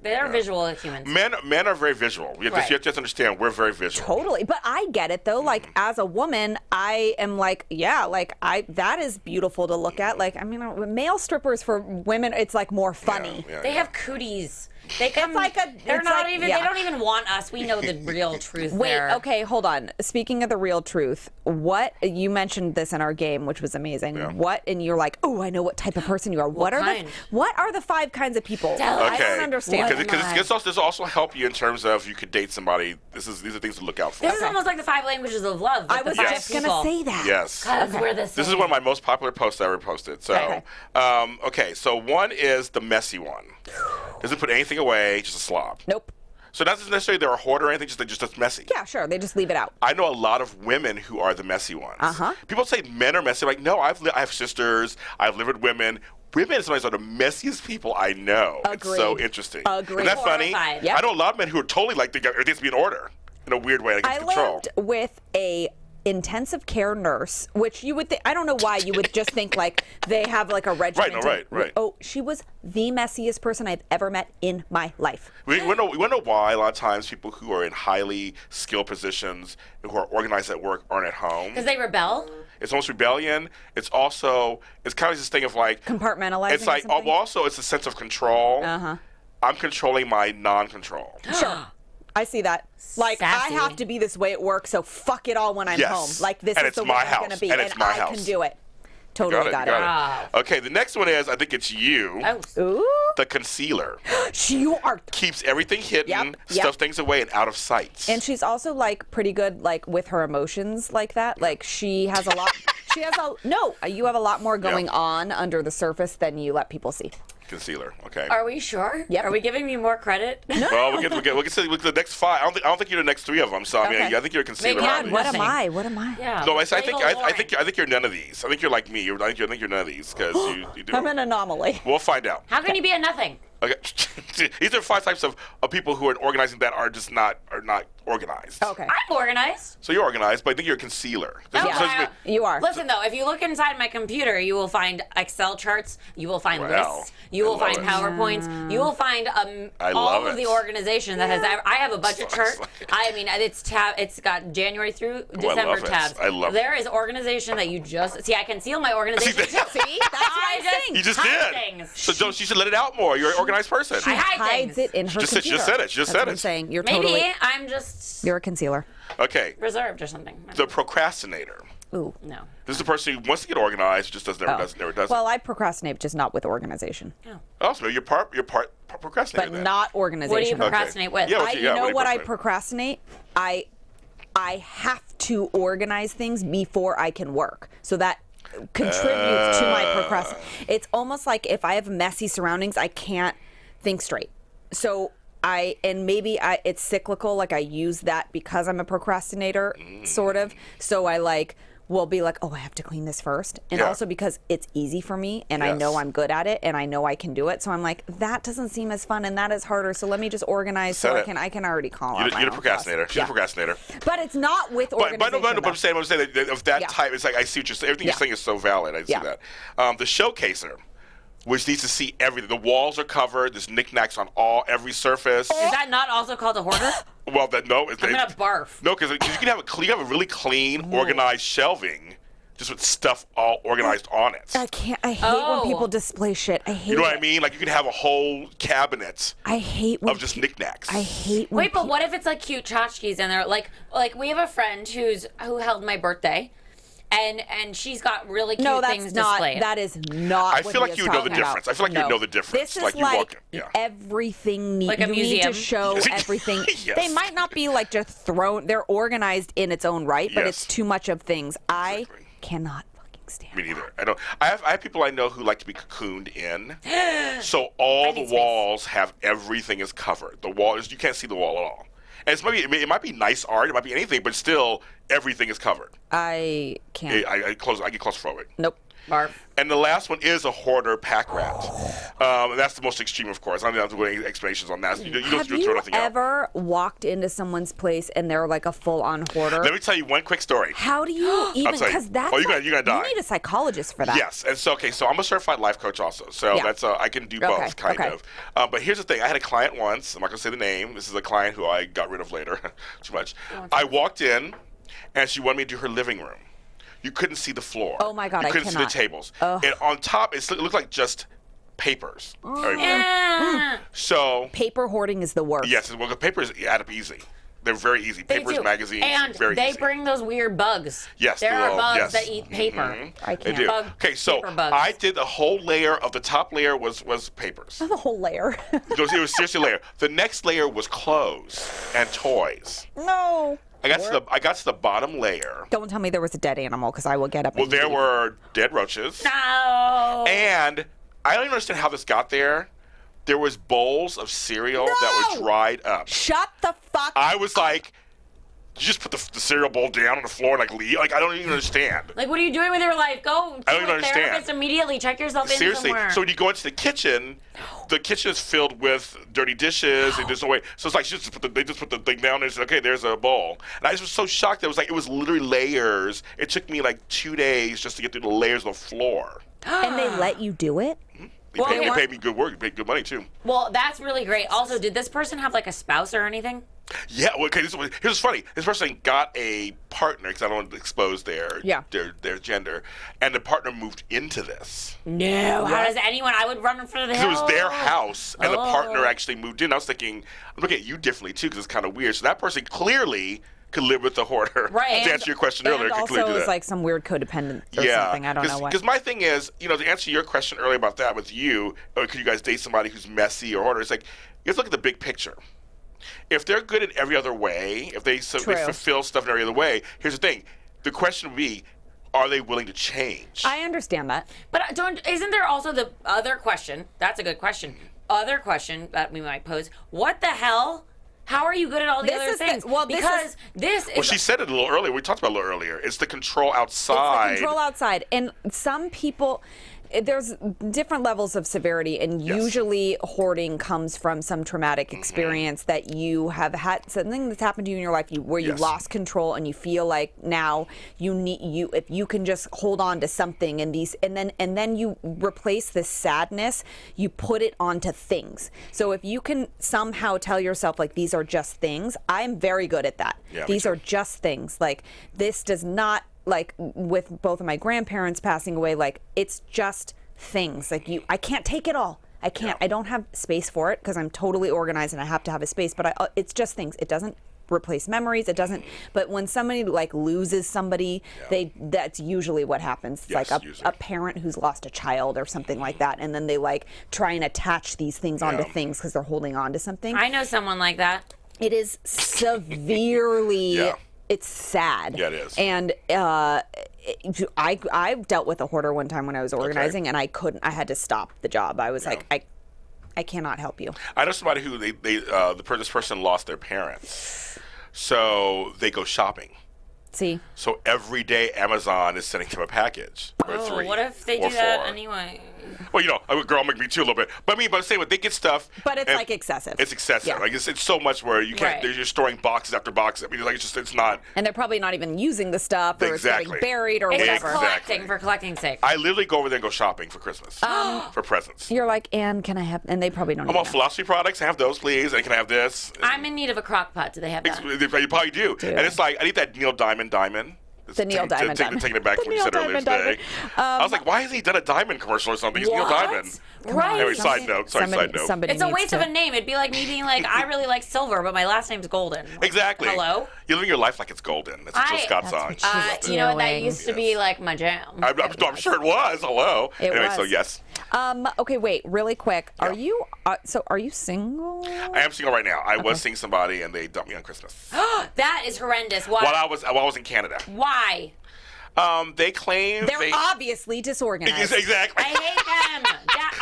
they're visual humans. Men are very visual. You have to understand we're very visual. Totally, but I get it though. Like as a woman, I am like, that is beautiful to look at. Like, I mean, male strippers for women, it's like more funny. They have cooties. They come. They don't even want us. We know the real truth. Wait, okay, hold on. Speaking of the real truth, what you mentioned this in our game, which was amazing. Yeah. And you're like, oh, I know what type of person you are. What are the 5 kinds of people? I don't understand. Because this also help you in terms of you could date somebody. These are things to look out for. This is almost like the 5 languages of love. I was just gonna say that. Yes. Because we're the same. This is one of my most popular posts I ever posted. So, so one is the messy one. Doesn't put anything away, just a slob. Nope. So not necessarily they're a hoarder or anything, just messy. Yeah, sure. They just leave it out. I know a lot of women who are the messy ones. People say men are messy. Like, no, I have sisters. I've lived with women. Women are some of the messiest people I know. Agreed. It's so interesting. Agreed. Isn't that funny? Yep. I know a lot of men who are totally like everything's be in order in a weird way. Like I control. lived with a intensive care nurse, which you would think, I don't know why you would just think like they have like a regimen. Right. Oh, she was the messiest person I've ever met in my life. We want to know why a lot of times people who are in highly skilled positions and who are organized at work aren't at home. Because they rebel? It's almost rebellion. It's kind of this thing of like compartmentalizing. It's like also it's a sense of control. I'm controlling my non-control. Sure. I see that. Like, Sassy. I have to be this way at work, so fuck it all when I'm home. Like, this and is the way my I'm house. going to be, and it's my I house. can do it. Totally got it. Okay, the next one is, I think it's you. Ooh. The concealer. You are. Keeps everything hidden, stuff things away and out of sight. And she's also, like, pretty good, like, with her emotions like that. Like, she has a lot. You have a lot more going on under the surface than you let people see. Concealer. Okay. Are we sure? Yep. Are we giving me more credit? No. Well, we can say the next 5. I don't think you're the next 3 of them. So I mean, I think you're a concealer. God, What am I? Yeah. No, I think you're none of these. I think you're like me. I think you're none of these because you do. I'm an anomaly. We'll find out. How can you be a nothing? Okay. These are 5 types of people who are organizing that are just not organized. Okay. I'm organized. So you're organized, but I think you're a concealer. You are. Listen, though, if you look inside my computer, you will find Excel charts, you will find lists, you will find PowerPoints, you will find all of the organization that has. I have a budget chart. I mean, it's got January through December tabs. I love it. There is organization that you just see. I conceal my organization. See, that's what I'm saying. You just did. Things. So you should let it out more. You're an organized person. I hide hides things. it in her She computer. just said it. She just said That's what it. I'm saying. You're Maybe totally. I'm just You're a concealer. Okay. reserved or something. The procrastinator. Ooh. No. This is the person who wants to get organized, just never does. Well, I procrastinate, just not with organization. Oh, so you're part procrastinator. But then. not organization. What do you procrastinate with? Yeah, what I procrastinate? I have to organize things before I can work. So that contributes to my procrastination. It's almost like if I have messy surroundings, I can't think straight. So it's cyclical. Like I use that because I'm a procrastinator, sort of. So I will be like, oh, I have to clean this first. And also because it's easy for me and I know I'm good at it and I know I can do it. So I'm like, that doesn't seem as fun and that is harder. So let me just organize I can already call out my You're a own procrastinator. boss. She's a procrastinator. But it's not with organization. But I'm saying that of that type, it's like I see what you're saying. Everything you're saying is so valid. I see that. The showcaser, which needs to see everything. The walls are covered. There's knickknacks on every surface. Is that not also called a hoarder? Well, I'm gonna barf. No, because you can have a really clean, organized shelving, just with stuff all organized on it. I hate when people display shit. I hate. You know what I mean? Like you can have a whole cabinet. I hate when of just knickknacks. I hate when. Wait, but what if it's like cute tchotchkes and they're like we have a friend who held my birthday. And she's got really cute things displayed. That is not. I feel like you would know the difference. I feel like you know the difference. This is like everything needs. Like a museum. Need to show everything. Yes. They might not be like just thrown. They're organized in its own right, but it's too much of things. I cannot fucking stand. Me neither. I have people I know who like to be cocooned in. So all the walls have everything is covered. The wall is you can't see the wall at all. And it might be nice art, it might be anything, but still everything is covered. I can't. I get claustrophobic. Nope. Barf. And the last one is a hoarder pack rat. And that's the most extreme, of course. I don't have to do any explanations on that. You don't Have throw you nothing out. ever walked into someone's place and they're like a full-on hoarder? Let me tell you one quick story. How do you even? tell you. Because that's Oh, you're gonna die. You need a psychologist for that. Yes, and so so I'm a certified life coach also. So Yeah. that's I can do both kind okay. of. But here's the thing: I had a client once. I'm not gonna say the name. This is a client who I got rid of later. Too much. I walked in, and she wanted me to do her living room. You couldn't see the floor. Oh my God, You I couldn't cannot. see the tables. Ugh. And on top, it looked like just papers. Yeah. So Paper hoarding is the worst. yes, well, the papers add up easy. They're very easy. They Papers, do. magazines, and very they easy. bring those weird bugs. Yes, there the are little- bugs yes. that eat paper. I They can't. do. Bug- Okay, so paper bugs. I did the whole layer of the top layer was papers. The whole layer. It was seriously a layer. The next layer was clothes and toys. No. I got to the bottom layer. Don't tell me there was a dead animal because I will get up. Well, and there leave. were dead roaches. No. And I don't even understand how this got there. There was bowls of cereal that were No! dried up. Shut the fuck. I was like, you just put the cereal bowl down on the floor and like leave? Like, I don't even understand. Like, what are you doing with your life? Go to I don't even a understand. therapist immediately. Check yourself in Seriously. somewhere. So when you go into the kitchen is filled with dirty dishes and there's no way. So it's like they just put the thing down and said, okay, there's a bowl. And I was so shocked. It was literally layers. It took me like 2 days just to get through the layers of the floor. And they let you do it? They paid me good work. They paid good money too. Well, that's really great. Also, did this person have like a spouse or anything? Yeah, well, okay, here's what's funny. This person got a partner, because I don't want to expose their gender, and the partner moved into this. No. How does anyone? I would run for the Because hill. it was their house, and the partner Oh. actually moved in. I was thinking, I'm looking at you differently, too, because it's kind of weird. So that person clearly could live with the hoarder. Right. To answer your question earlier, And could clearly also do it's that. like some weird codependent or something. I don't know what. Because my thing is, to answer your question earlier about that with you, could you guys date somebody who's messy or hoarder? It's like, you have to look at the big picture. If they're good in every other way, if they fulfill stuff in every other way, here's the thing. The question would be, are they willing to change? I understand that. But isn't there also the other question? That's a good question. Other question that we might pose. What the hell? How are you good at all the This other is the- things? well, this because this is. Well, she said it a little earlier. We talked about it a little earlier. It's the control outside. It's the control outside. And some people, there's different levels of severity, and Yes. usually hoarding comes from some traumatic experience that you have had, something that's happened to you in your life where you Yes. lost control, and you feel like now if you can just hold on to something and then you replace this sadness, you put it onto things. So if you can somehow tell yourself like these are just things, I'm very good at that. Yeah, me These too. are just things. Like this does not, like with both of my grandparents passing away, like it's just things. Like I can't take it all. I can't. I don't have space for it because I'm totally organized and I have to have a space. But it's just things. It doesn't replace memories. It doesn't. But when somebody like loses somebody, that's usually what happens. It's Yes, like usually. a parent who's lost a child or something like that, and then they like try and attach these things onto things because they're holding on to something. I know someone like that. It is severely. Yeah. It's sad. Yeah, it is. And I dealt with a hoarder one time when I was organizing, and I couldn't. I had to stop the job. I was like, I cannot help you. I know somebody who this person lost their parents, so they go shopping. See, So every day Amazon is sending them a package. Or Oh, 3 what if they or do that 4. anyway? Well, a girl make me too a little bit. But I'm saying, they get stuff. but it's and like excessive. It's excessive. Yeah. Like it's so much where you can't. Right. You're storing boxes after boxes. I mean, like it's not. And they're probably not even using the stuff, or it's Exactly. getting buried, or It's just whatever. Exactly. collecting for collecting's sake. I literally go over there and go shopping for Christmas for presents. You're like, Anne, can I have? And they probably don't. I'm even on know. philosophy products. I have those, please. And can I have this? I'm in need of a crock pot. Do they have that? You probably do. And it's like, I need that Neil Diamond. The Neil Diamond diamond. Taking it back The from what you said Neil earlier Diamond today. I was like, why hasn't he done a diamond commercial or something? He's Neil Diamond. Right. Anyway, side note. Sorry, side note. Somebody It's a needs waste to- of a name. It'd be like me being like, I really like silver, but my last name's Golden. Exactly. Hello? You're living your life like it's golden. That's what Jill Scott's That's on. what she's You know what? That doing. used to be like my jam. I'm sure it was. Hello. It Anyway, was. so yes. Okay, wait, really quick. Yeah. Are you single? I am single right now. I was seeing somebody and they dumped me on Christmas. That is horrendous. Why? while I was in Canada. Why? They claim They're obviously disorganized. Exactly. I hate them.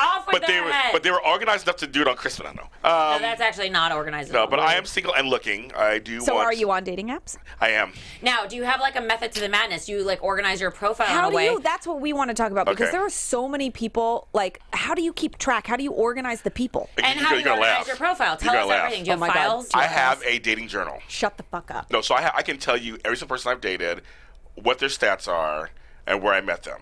off with their head. But they were organized enough to do it on Christmas. I don't know. No, that's actually not organized at No, all. but I am single and looking. I do. So are you on dating apps? I am. Now, do you have like a method to the madness? Do you like organize your profile How in a do way? you? That's what we want to talk about because Okay. there are so many people. Like, how do you keep track? How do you organize the people? And how do you You're gonna organize laugh. your profile? Tell You're us gonna laugh. everything. Do you Oh have my God. files? I have a dating journal. Shut the fuck up. No, so I can tell you every single person I've dated, what their stats are, and where I met them.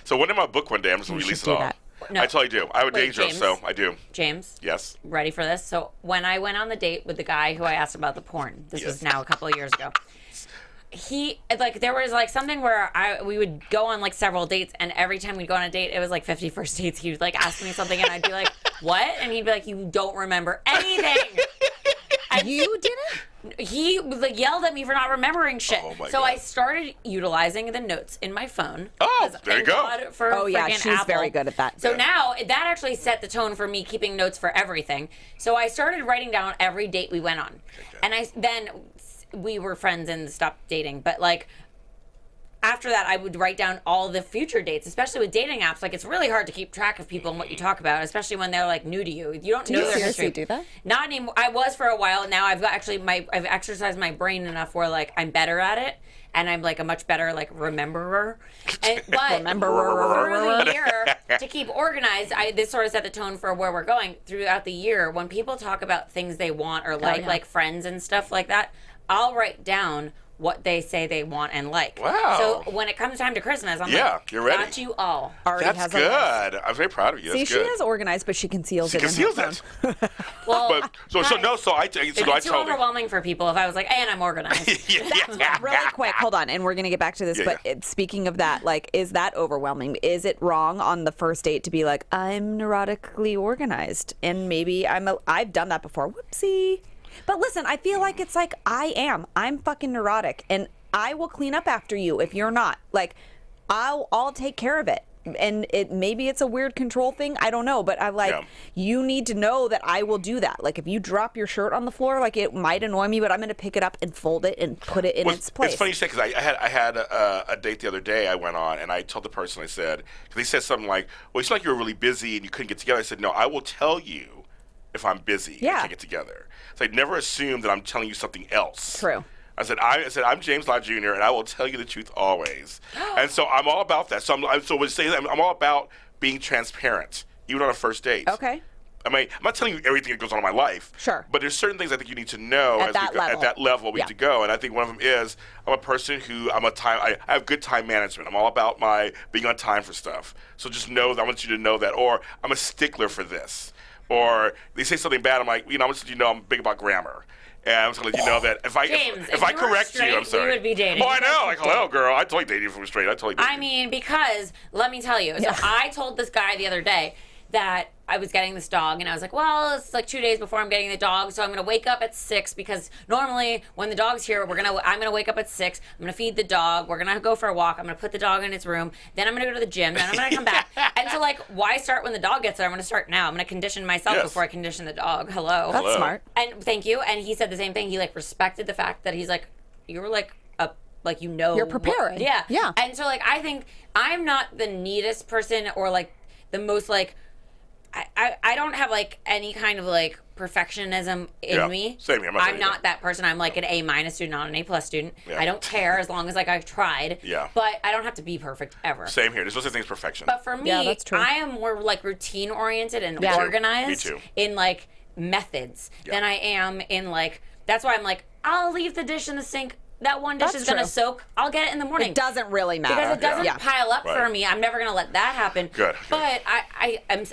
So one in my book one day, I'm just going to release should it do all. that. No. I totally do. I have a Wait, dating journal, James. so I do. James, Yes. ready for this? So when I went on the date with the guy who I asked about the porn, this was now a couple of years ago. He like there was like something where we would go on like several dates, and every time we'd go on a date, it was like 50 first dates. He would like ask me something, and I'd be like, "What?" And he'd be like, "You don't remember anything." And You didn't? he like yelled at me for not remembering shit. Oh my so God. I started utilizing the notes in my phone. Oh, 'Cause there you thank go. God for Oh, yeah, friggin' she's Apple. very good at that. So Yeah. now that actually set the tone for me keeping notes for everything. So I started writing down every date we went on, and then we were friends and stopped dating. But like after that, I would write down all the future dates, especially with dating apps. Like it's really hard to keep track of people and what you talk about, especially when they're like new to you. You don't know you their seriously history. do that? Not anymore. I was for a while. And now I've got actually I've exercised my brain enough where like I'm better at it, and I'm like a much better like rememberer. And but through the year to keep organized, this sort of set the tone for where we're going throughout the year. When people talk about things they want or like friends and stuff like that, I'll write down what they say they want and like. Wow. So when it comes time to Christmas, I'm Yeah, like, you're ready. got you all. Already That's has a list. good. I'm very proud of you. See, That's she good. is organized, but she conceals She it. conceals in her it. phone. Well, But so no. So I it'd be too told him. overwhelming for people if I was like, and I'm organized. Really quick, hold on, and we're gonna get back to this. Yeah, but yeah. Speaking of that, like, is that overwhelming? Is it wrong on the first date to be like, I'm neurotically organized, and maybe I've done that before. Whoopsie. But listen, I feel like it's like I'm fucking neurotic, and I will clean up after you if you're not. Like, I'll take care of it. And maybe it's a weird control thing. I don't know, but you need to know that I will do that. Like if you drop your shirt on the floor, like it might annoy me, but I'm going to pick it up and fold it and put it in its place. It's funny you say because I had a date the other day I went on, and I told the person, I said, because they said something like, well, it's like you were really busy and you couldn't get together. I said, no, I will tell you if I'm busy and I can't get together. So I never assume that I'm telling you something else. True. I said, I'm James Lott Jr., and I will tell you the truth always. And so I'm all about that. So I'm all about being transparent, even on a first date. Okay. I mean, I'm not telling you everything that goes on in my life. Sure. But there's certain things I think you need to know At that level. at that level we Yeah. need to go. And I think one of them is I'm a person who I have good time management. I'm all about my being on time for stuff. So just know that I want you to know that. Or I'm a stickler for this. Or they say something bad, I'm like, I want you to know I'm big about grammar. And I'm just going to let you know that if I James, if if I you were correct straight, you, I'm we sorry. would be dating. Oh, I know. Like, hello, girl. I totally dated you from straight. I totally dated I you. mean, because let me tell you. So I told this guy the other day that I was getting this dog, and I was like, well, it's like 2 days before I'm getting the dog, so I'm gonna wake up at 6 because normally when the dog's here, I'm gonna wake up at 6. I'm gonna feed the dog. We're gonna go for a walk. I'm gonna put the dog in its room. Then I'm gonna go to the gym. Then I'm gonna come back. And so like, why start when the dog gets there? I'm gonna start now. I'm gonna condition myself Yes. before I condition the dog. Hello. That's smart. And thank you. And he said the same thing. He like respected the fact that he's like, you were like a like you know You're preparing. Yeah. Yeah. And so like I think I'm not the neatest person or like the most like I don't have like any kind of like perfectionism in me. Same here. I'm not that person. I'm like an A- student, not an A+ student. Yeah. I don't care as long as like I've tried. Yeah. But I don't have to be perfect ever. Same here. There's no such thing as perfection. But for me, Yeah, that's true. I am more like routine oriented and Yeah. organized Me too. in like methods than I am in like. That's why I'm like, I'll leave the dish in the sink. That one dish That's is gonna true. soak. I'll get it in the morning. It doesn't really matter. Because it doesn't Yeah. pile up for Right. me. I'm never gonna let that happen. Good. But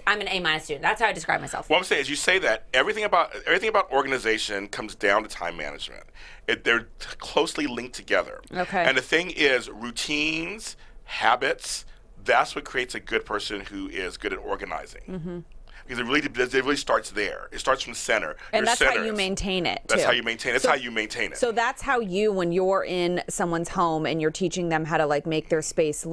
I'm an A- student. That's how I describe myself. What I'm saying is, you say that everything about organization comes down to time management. They're closely linked together. Okay. And the thing is, routines, habits, that's what creates a good person who is good at organizing. Mm-hmm. Because it really starts there. It starts from the center. And Your that's how center you is- maintain it, That's too. how you maintain it. That's how you maintain it. So that's how you, when you're in someone's home and you're teaching them how to like make their space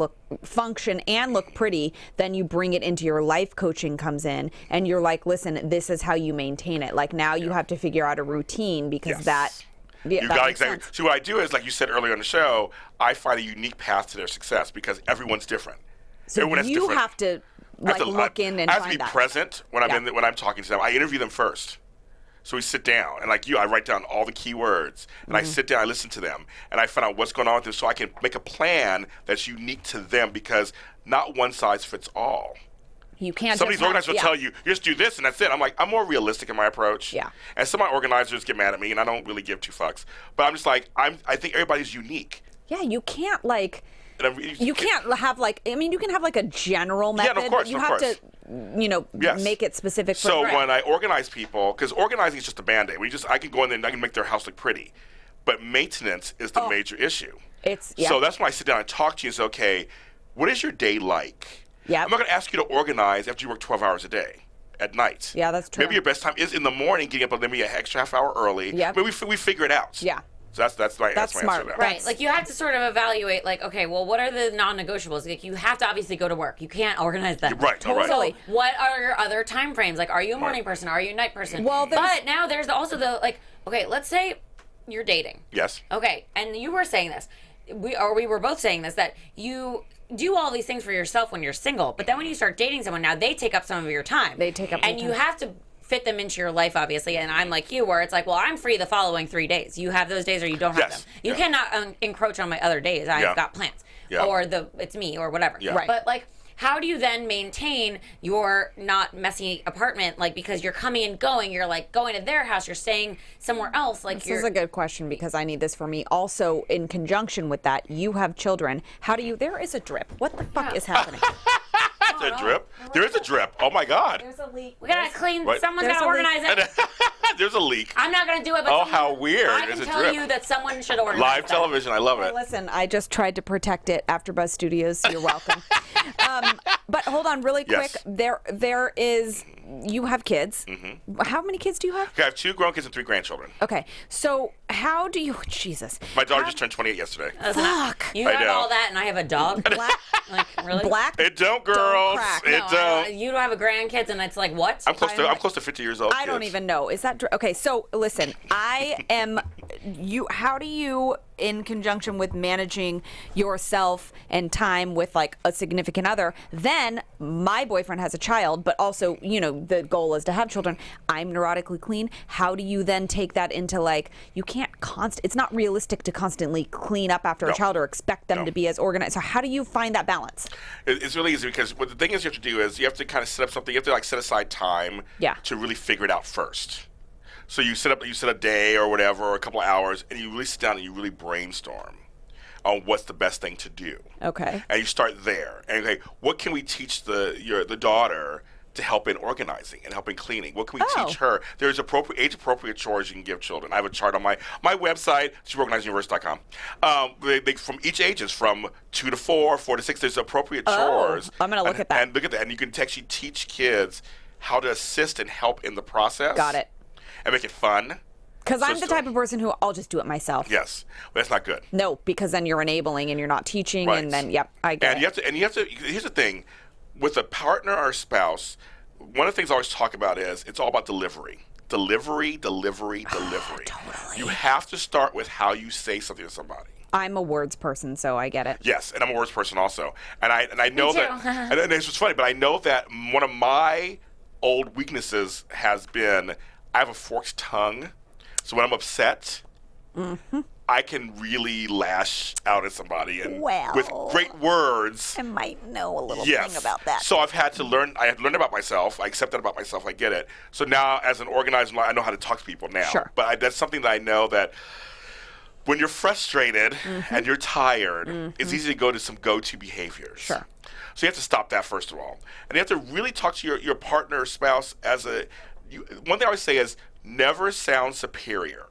function and look pretty, then you bring it into your life coaching comes in and you're like, listen, this is how you maintain it. Like now you have to figure out a routine because Yes. You that got makes exactly. sense. So what I do is, like you said earlier on the show, I find a unique path to their success because everyone's different. So Everyone has you different. have to look in and I have find to be that. present when I'm Yeah. when I'm talking to them. I interview them first. So we sit down, and like you, I write down all the key words, and I sit down, I listen to them, and I find out what's going on with them so I can make a plan that's unique to them, because not one size fits all. You can't Some of these just organizers will tell you, just do this and that's it. I'm like, I'm more realistic in my approach. Yeah. And some of my organizers get mad at me, and I don't really give two fucks. But I'm just like, I think everybody's unique. Yeah, you can't like... And You can't have like, I mean, you can have like a general method, of course, but you of have course. to, Yes. make it specific for So when I organize people, because organizing is just a Band-Aid. I can go in there and I can make their house look pretty. But maintenance is the major issue. So that's when I sit down and talk to you and say, okay, what is your day like? Yeah. I'm not going to ask you to organize after you work 12 hours a day at night. Yeah, that's true. Maybe your best time is in the morning, getting up maybe an extra half hour early. Yeah. Maybe we figure it out. Yeah. So that's my That's my smart. answer to that. Right, like you have to sort of evaluate, like, okay, well, what are the non-negotiables? Like, you have to obviously go to work. You can't organize that. Right, Totally. So, what are your other time frames? Like, are you a morning person? Are you a night person? Well, but now there's also the like, okay, let's say you're dating. Yes. Okay, and you were saying this, we were both saying this, that you do all these things for yourself when you're single, but then when you start dating someone, now they take up some of your time. They take up and your you time. have to fit them into your life, obviously. And I'm like you, where it's like, well, I'm free the following 3 days. You have those days, or you don't have Yes. them. You Yeah. cannot encroach on my other days. I've Yeah. got plans, Yeah. or it's me, or whatever. Yeah. Right. But like, how do you then maintain your not messy apartment? Like, because you're coming and going, you're like going to their house, you're staying somewhere else. Like, This you're is a good question, because I need this for me. Also, in conjunction with that, you have children. How do you... There is a drip. What the fuck is happening? That's a drip. There is a drip. Oh my God. There's a leak. we gotta clean. Right. Someone's There's gotta a leak. organize it. There's a leak. I'm not gonna do it. But Oh, someone- how weird. I There's can a tell drip. you that someone should organize Live that. television. I love it. Listen, I just tried to protect it. AfterBuzz Studios, you're welcome. But hold on, really quick. Yes. There is... You have kids. Mm-hmm. How many kids do you have? Okay, I have 2 grown kids and 3 grandchildren. Okay, so how do you... Jesus. My daughter How- just turned 28 yesterday. Fuck. You I have know. all that, and I have a dog. Black... Like, really? Black... It don't, girls. crack. It No, don't. you have a grandkids, and it's like, what? I'm close to 50 years old. I don't kids. even know. Is that okay? So listen, I am you. How do you, in conjunction with managing yourself and time with like a significant other? Then my boyfriend has a child, but also the goal is to have children. I'm neurotically clean. How do you then take that into like you can't It's not realistic to constantly clean up after a No. child or expect them No. to be as organized. So how do you find that balance? It's really easy, because what the thing is you have to do is you have to kind of set up something. You have to like set aside time Yeah. to really figure it out first. So you set a day or whatever, or a couple of hours, and you really sit down and you really brainstorm on what's the best thing to do. Okay. And you start there. And okay, what can we teach the daughter to help in organizing and help in cleaning? What can we teach her? There's age-appropriate chores you can give children. I have a chart on my website, superorganizinguniverse.com. They from each ages, from 2 to 4, 4 to 6, there's appropriate chores. I'm gonna look at that. And look at that. And you can actually teach kids how to assist and help in the process. Got it. And make it fun. Because So I'm the type of person who I'll just do it myself. Yes. But that's not good. No, because then you're enabling and you're not teaching, Right. and then I get And it. you have to. Here's the thing, with a partner or a spouse, one of the things I always talk about is it's all about delivery. Delivery. Totally. You have to start with how you say something to somebody. I'm a words person, so I get it. Yes, and I'm a words person also, and I know too. that. And it's just funny, but I know that one of my old weaknesses has been I have a forked tongue, so when I'm upset. I can really lash out at somebody and Well, with great words. I might know a little Yes. thing about that. So I've had to learn. I had learned about myself. I accept that about myself. I get it. So now, as an organizer, I know how to talk to people now. Sure. But that's something that I know that when you're frustrated and you're tired, it's easy to go to some go-to behaviors. Sure. So you have to stop that first of all, and you have to really talk to your partner or spouse as a. One thing I always say is never sound superior.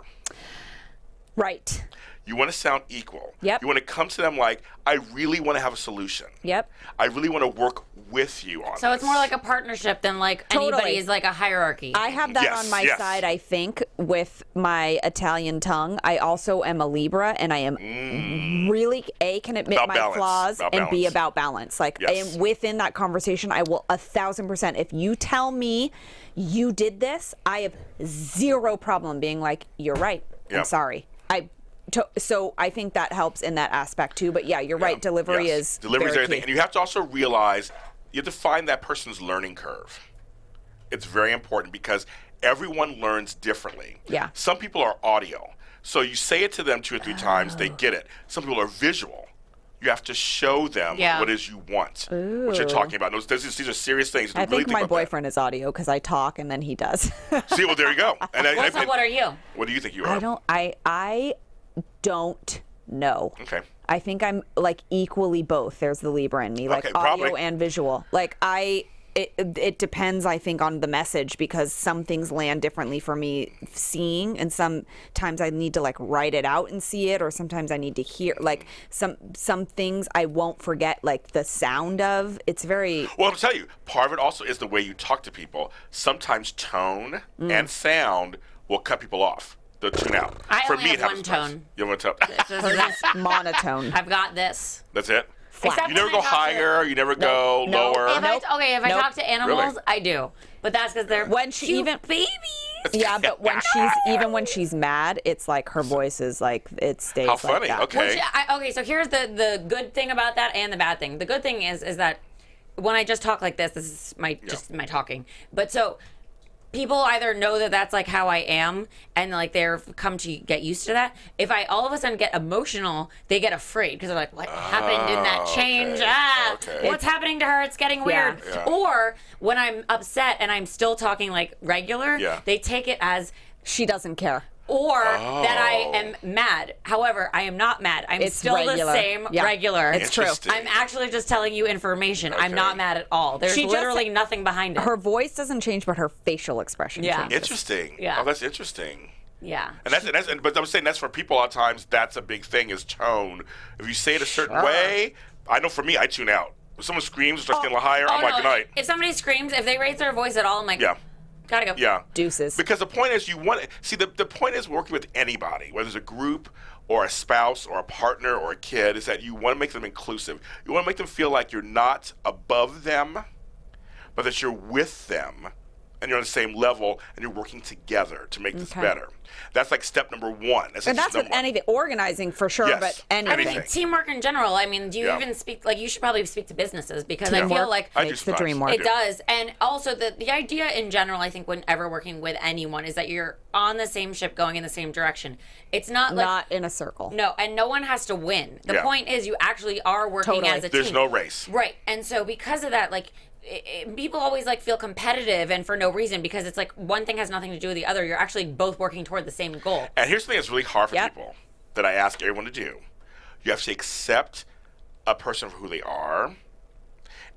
Right. You want to sound equal. Yep. You want to come to them like, I really want to have a solution. Yep. I really want to work with you on this. So it's more like a partnership than like Totally. anybody is like a hierarchy. I have that Yes, on my yes. side, I think, with my Italian tongue. I also am a Libra, and I am really, can admit About my balance. flaws About and be balance. about balance. Like, I Yes. am within that conversation, I will 1,000%. If you tell me you did this, I have zero problem being like, you're right. I'm Yep. sorry. So I think that helps in that aspect too. But yeah, you're right. Delivery Yes. is Delivery is very everything, key. and you have to also realize you have to find that person's learning curve. It's very important because everyone learns differently. Yeah. Some people are audio. So you say it to them 2 or 3 times, they get it. Some people are visual. You have to show them what it is you want, what you're talking about. These are serious things. I think my boyfriend is audio because I talk and then he does. See, well, there you go. And So what are you? What do you think you are? I don't know. Okay. I think I'm like equally both. There's the Libra in me, like Okay, audio probably. and visual. Like it depends, I think, on the message because some things land differently for me seeing, and sometimes I need to like write it out and see it, or sometimes I need to hear like some things I won't forget, like the sound of. It's very Well, I'll tell you, part of it also is the way you talk to people. Sometimes tone and sound will cut people off. They'll tune out. I For only me, have it happens one twice. tone. You have one tone. This is monotone. I've got this. That's it? Except You never when I go talk to- higher. You never go No. lower. If I Nope. talk to animals, Really? I do. But that's because they're When she cute even- babies. Yeah, but when she's mad, it's like her voice is like it stays How like funny. that. Okay. Okay, so here's the good thing about that and the bad thing. The good thing is that when I just talk like this is just my talking. But so people either know that that's like how I am and like they're come to get used to that. If I all of a sudden get emotional, they get afraid because they're like, what happened in that change? Okay. What's happening to her? It's getting weird. Yeah. Or when I'm upset and I'm still talking like regular, they take it as She doesn't care. or that I am mad. However, I am not mad. I'm It's still regular. the same Yeah. regular. It's true. Interesting. I'm actually just telling you information. I'm Okay. not mad at all. There's She just- literally nothing behind it. Her voice doesn't change, but her facial expression changes. Interesting. Yeah. Oh, that's interesting. yeah. But I'm saying that's for people. A lot of times, that's a big thing is tone. If you say it a certain way, I know for me, I tune out. If someone screams or starts getting a little higher, I'm like, no. good night. If somebody screams, if they raise their voice at all, I'm like, Yeah. gotta go. Yeah. Deuces. Because the point is, you want see the point is working with anybody, whether it's a group or a spouse or a partner or a kid, is that you want to make them inclusive. You want to make them feel like you're not above them, but that you're with them and you're on the same level and you're working together to make this Okay. better. That's like step number 1. And that's with anything, organizing for sure, Yes, but I anything. mean, teamwork in general. I mean, do you Yeah. even speak, like, you should probably speak to businesses because I feel Teamwork like I do makes the sometimes. dream work. it does. And also, the idea in general, I think, whenever working with anyone, is that you're on the same ship going in the same direction. It's not like. Not in a circle. No, and no one has to win. The Yeah. point is, you actually are working Totally. as a team. There's no race. Right. And so, because of that, like, people always like feel competitive and for no reason because it's like one thing has nothing to do with the other. You're actually both working toward the same goal. And here's the thing that's really hard for Yep. people that I ask everyone to do. You have to accept a person for who they are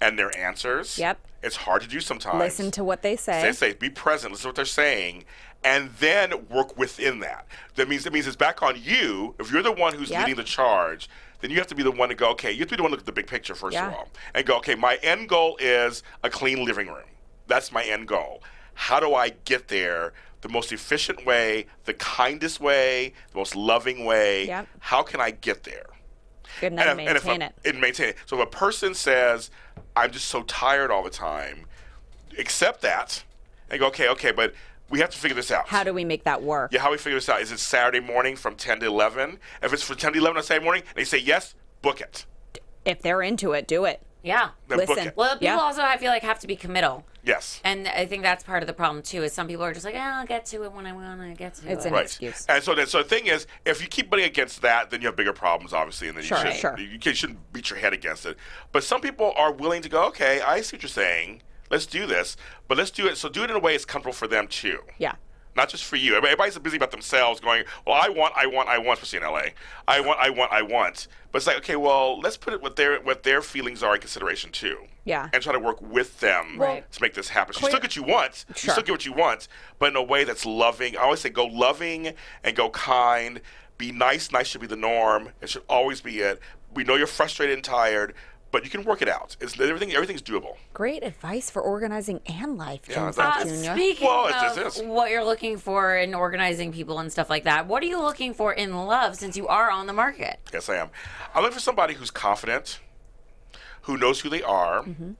and their answers. Yep. It's hard to do sometimes. Listen to what they say. Be present, listen to what they're saying, and then work within that. That means it's back on you. If you're the one who's Yep. leading the charge, then you have to be the one to go, okay, you have to be the one to look at the big picture first Yeah. of all. And go, okay, my end goal is a clean living room. That's my end goal. How do I get there the most efficient way, the kindest way, the most loving way? Yep. How can I get there? Good enough to And if maintain it. And maintain it. So if a person says, I'm just so tired all the time, accept that and go, okay, but we have to figure this out. How do we make that work? Yeah, how we figure this out? Is it Saturday morning from 10 to 11? If it's from 10 to 11 on Saturday morning and they say yes, book it. If they're into it, do it. Yeah. Then book Listen. it. Well, people Yeah. also, I feel like, have to be committal. Yes. And I think that's part of the problem, too, is some people are just like, I'll get to it when I want to get to It's it. an Right. excuse. And so the thing is, if you keep butting against that, then you have bigger problems, obviously, and then Sure, you sure. shouldn't beat your head against it. But some people are willing to go, okay, I see what you're saying. Let's do this. But let's do it. So do it in a way it's comfortable for them, too. Yeah. Not just for you. Everybody's busy about themselves going, well, I want, especially in LA. I want. But it's like, okay, well, let's put it what their feelings are in consideration too. Yeah. And try to work with them Right. to make this happen. So you still get what you want. You Sure. still get what you want, but in a way that's loving. I always say go loving and go kind. Be nice. Nice should be the norm. It should always be it. We know you're frustrated and tired, but you can work it out. Everything's doable. Great advice for organizing and life, Yeah, James that's- Lott Jr. Speaking Well, it of is. what you're looking for in organizing people and stuff like that, what are you looking for in love since you are on the market? Yes, I am. I'm looking for somebody who's confident, who knows who they are, and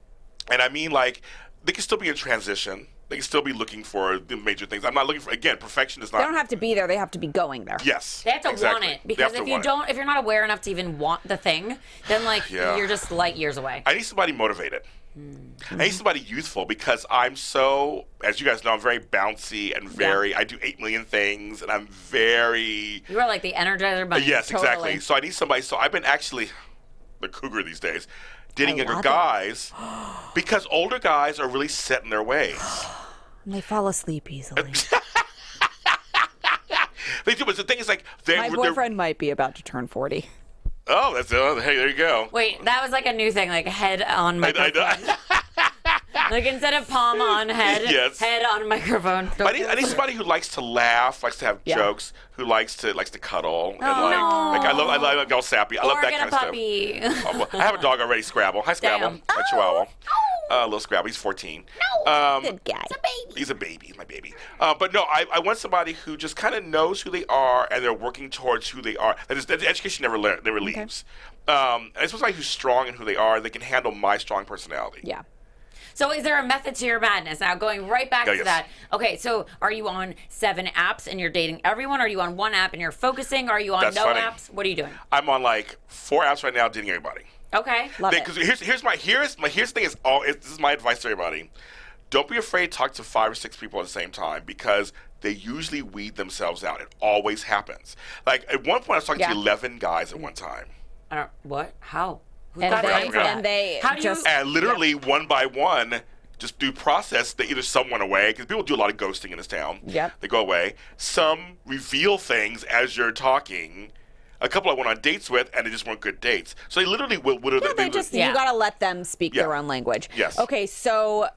I mean like they can still be in transition. They can still be looking for the major things. I'm not looking for, again, perfection is not. They don't have to be there. They have to be going there. Yes. They have to exactly. want it, because if you're not aware enough to even want the thing, then like you're just light years away. I need somebody motivated. I need somebody youthful, because I'm so, as you guys know, I'm very bouncy and I do 8 million things, and I'm very. You are like the Energizer Bunny. Yes, Totally. exactly. So I need somebody. So I've been actually the cougar these days, dating younger love guys, because older guys are really set in their ways. And they fall asleep easily. They do, but the thing is, like, My boyfriend might be about to turn 40. Oh, that's hey, there you go. Wait, that was like a new thing, like head on microphone. Like instead of palm on head, head on microphone. I need somebody who likes to laugh, likes to have jokes, who likes to cuddle, and like I love all sappy. I love that kind of puppy. stuff. I have a dog already, Scrabble. Hi, Scrabble. Damn. My Chihuahua. Little Scrabble. He's 14. Good guy. He's a baby. He's my baby. But no, I want somebody who just kind of knows who they are, and they're working towards who they are. That education never leaves. I suppose somebody who's strong in who they are. They can handle my strong personality. Yeah. So is there a method to your madness? Now, going right back to that. Okay, so are you on 7 apps and you're dating everyone? Are you on 1 app and you're focusing? Are you on apps? What are you doing? I'm on like 4 apps right now, dating everybody. Okay. Love it. Because here's the thing is, this is my advice to everybody. Don't be afraid to talk to 5 or 6 people at the same time, because they usually weed themselves out. It always happens. Like at one point, I was talking to 11 guys at one time. What? How? And they How do you? And literally one by one, just do process. They either some went away, because people do a lot of ghosting in this town. Yep. They go away. Some reveal things as you're talking. A couple I went on dates with, and they just weren't good dates. So they literally you gotta let them speak their own language. Yes. Okay, so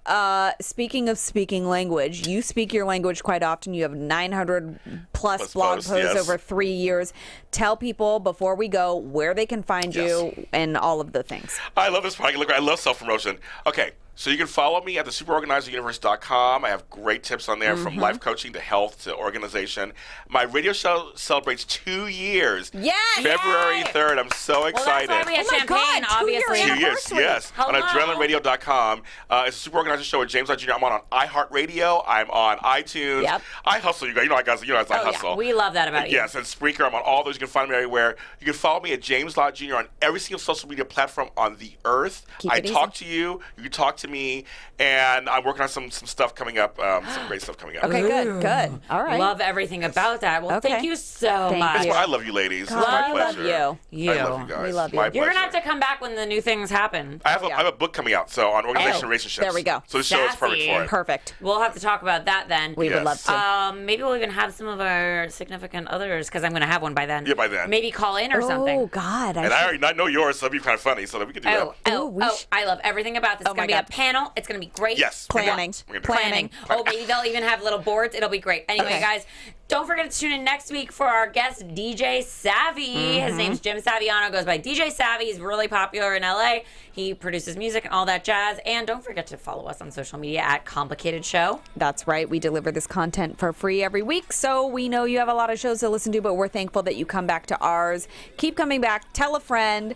speaking of speaking language, you speak your language quite often. You have 900 plus blog posts over 3 years. Tell people before we go where they can find you and all of the things. I love this podcast. Look, I love self-promotion. Okay. So you can follow me at the superorganizeruniverse.com. I have great tips on there, from life coaching to health to organization. My radio show celebrates 2 years. Yes! February 3rd. I'm so excited. Well, that's why we had champagne, God, 2 year obviously. 2 years, yes. Hello. On adrenalineradio.com. It's a Super Organizer show with James Lott Jr. I'm on iHeartRadio. I'm on iTunes. Yep. I hustle, you guys. You know I hustle. Yeah. We love that about you. Yes, and Spreaker. I'm on all those. You can find me everywhere. You can follow me at James Lott Jr. on every single social media platform on the earth. I talk to you. You can talk to me. And I'm working on some stuff coming up, some great stuff coming up. Okay, good. All right. Love everything about that. Well, thank you so much. I love you, ladies. It's my pleasure. Love you. I love you guys. We love you. My You're going to have pleasure. to come back when the new things happen. I have a book coming out, so on organization and relationships. There we go. So this show is perfect for it. Perfect. We'll have to talk about that then. We would love to. Maybe we'll even have some of our significant others, because I'm going to have one by then. Yeah, by then. Maybe call in or something. Oh, God. And I already know yours, so that'd be kind of funny, so that we could do that. I love everything about this. It's going to be a panel. It's going to be great. Yes. Planning. Oh, maybe they'll even have little boards. It'll be great. Anyway, guys, don't forget to tune in next week for our guest, DJ Savvy. His name's Jim Saviano, goes by DJ Savvy. He's really popular in LA. He produces music and all that jazz. And don't forget to follow us on social media at Complicated Show. That's right. We deliver this content for free every week, so we know you have a lot of shows to listen to, but we're thankful that you come back to ours. Keep coming back. Tell a friend.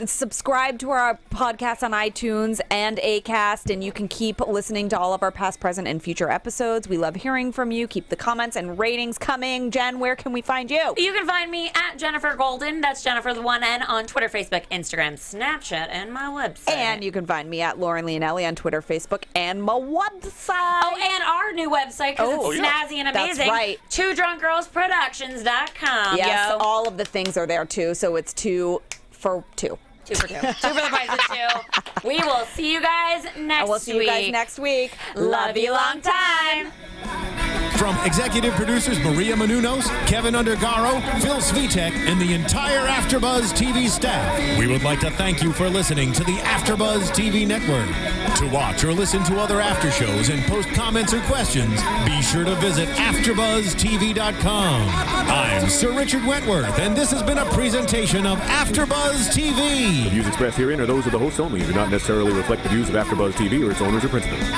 Subscribe to our podcast on iTunes and Acast, and you can keep listening to all of our past, present, and future episodes. We love hearing from you. Keep the comments and ratings coming. Jen, where can we find you? You can find me at Jennifer Golden. That's Jennifer the 1 N on Twitter, Facebook, Instagram, Snapchat, and my website. And you can find me at Lauren Leonelli on Twitter, Facebook, and my website. Oh, and our new website, because it's snazzy and amazing. That's right. TwoDrunkGirlsProductions.com. Yes, all of the things are there, too, so it's 2 for 2. 2 for 2. 2 for the price of 2. We will see you guys next week. We'll see you guys next week. Love you long time. From executive producers Maria Menounos, Kevin Undergaro, Phil Svitek, and the entire AfterBuzz TV staff, we would like to thank you for listening to the AfterBuzz TV network. To watch or listen to other after shows and post comments or questions, be sure to visit AfterBuzzTV.com. I'm Sir Richard Wentworth, and this has been a presentation of AfterBuzz TV. The views expressed herein are those of the hosts only and do not necessarily reflect the views of AfterBuzz TV or its owners or principals.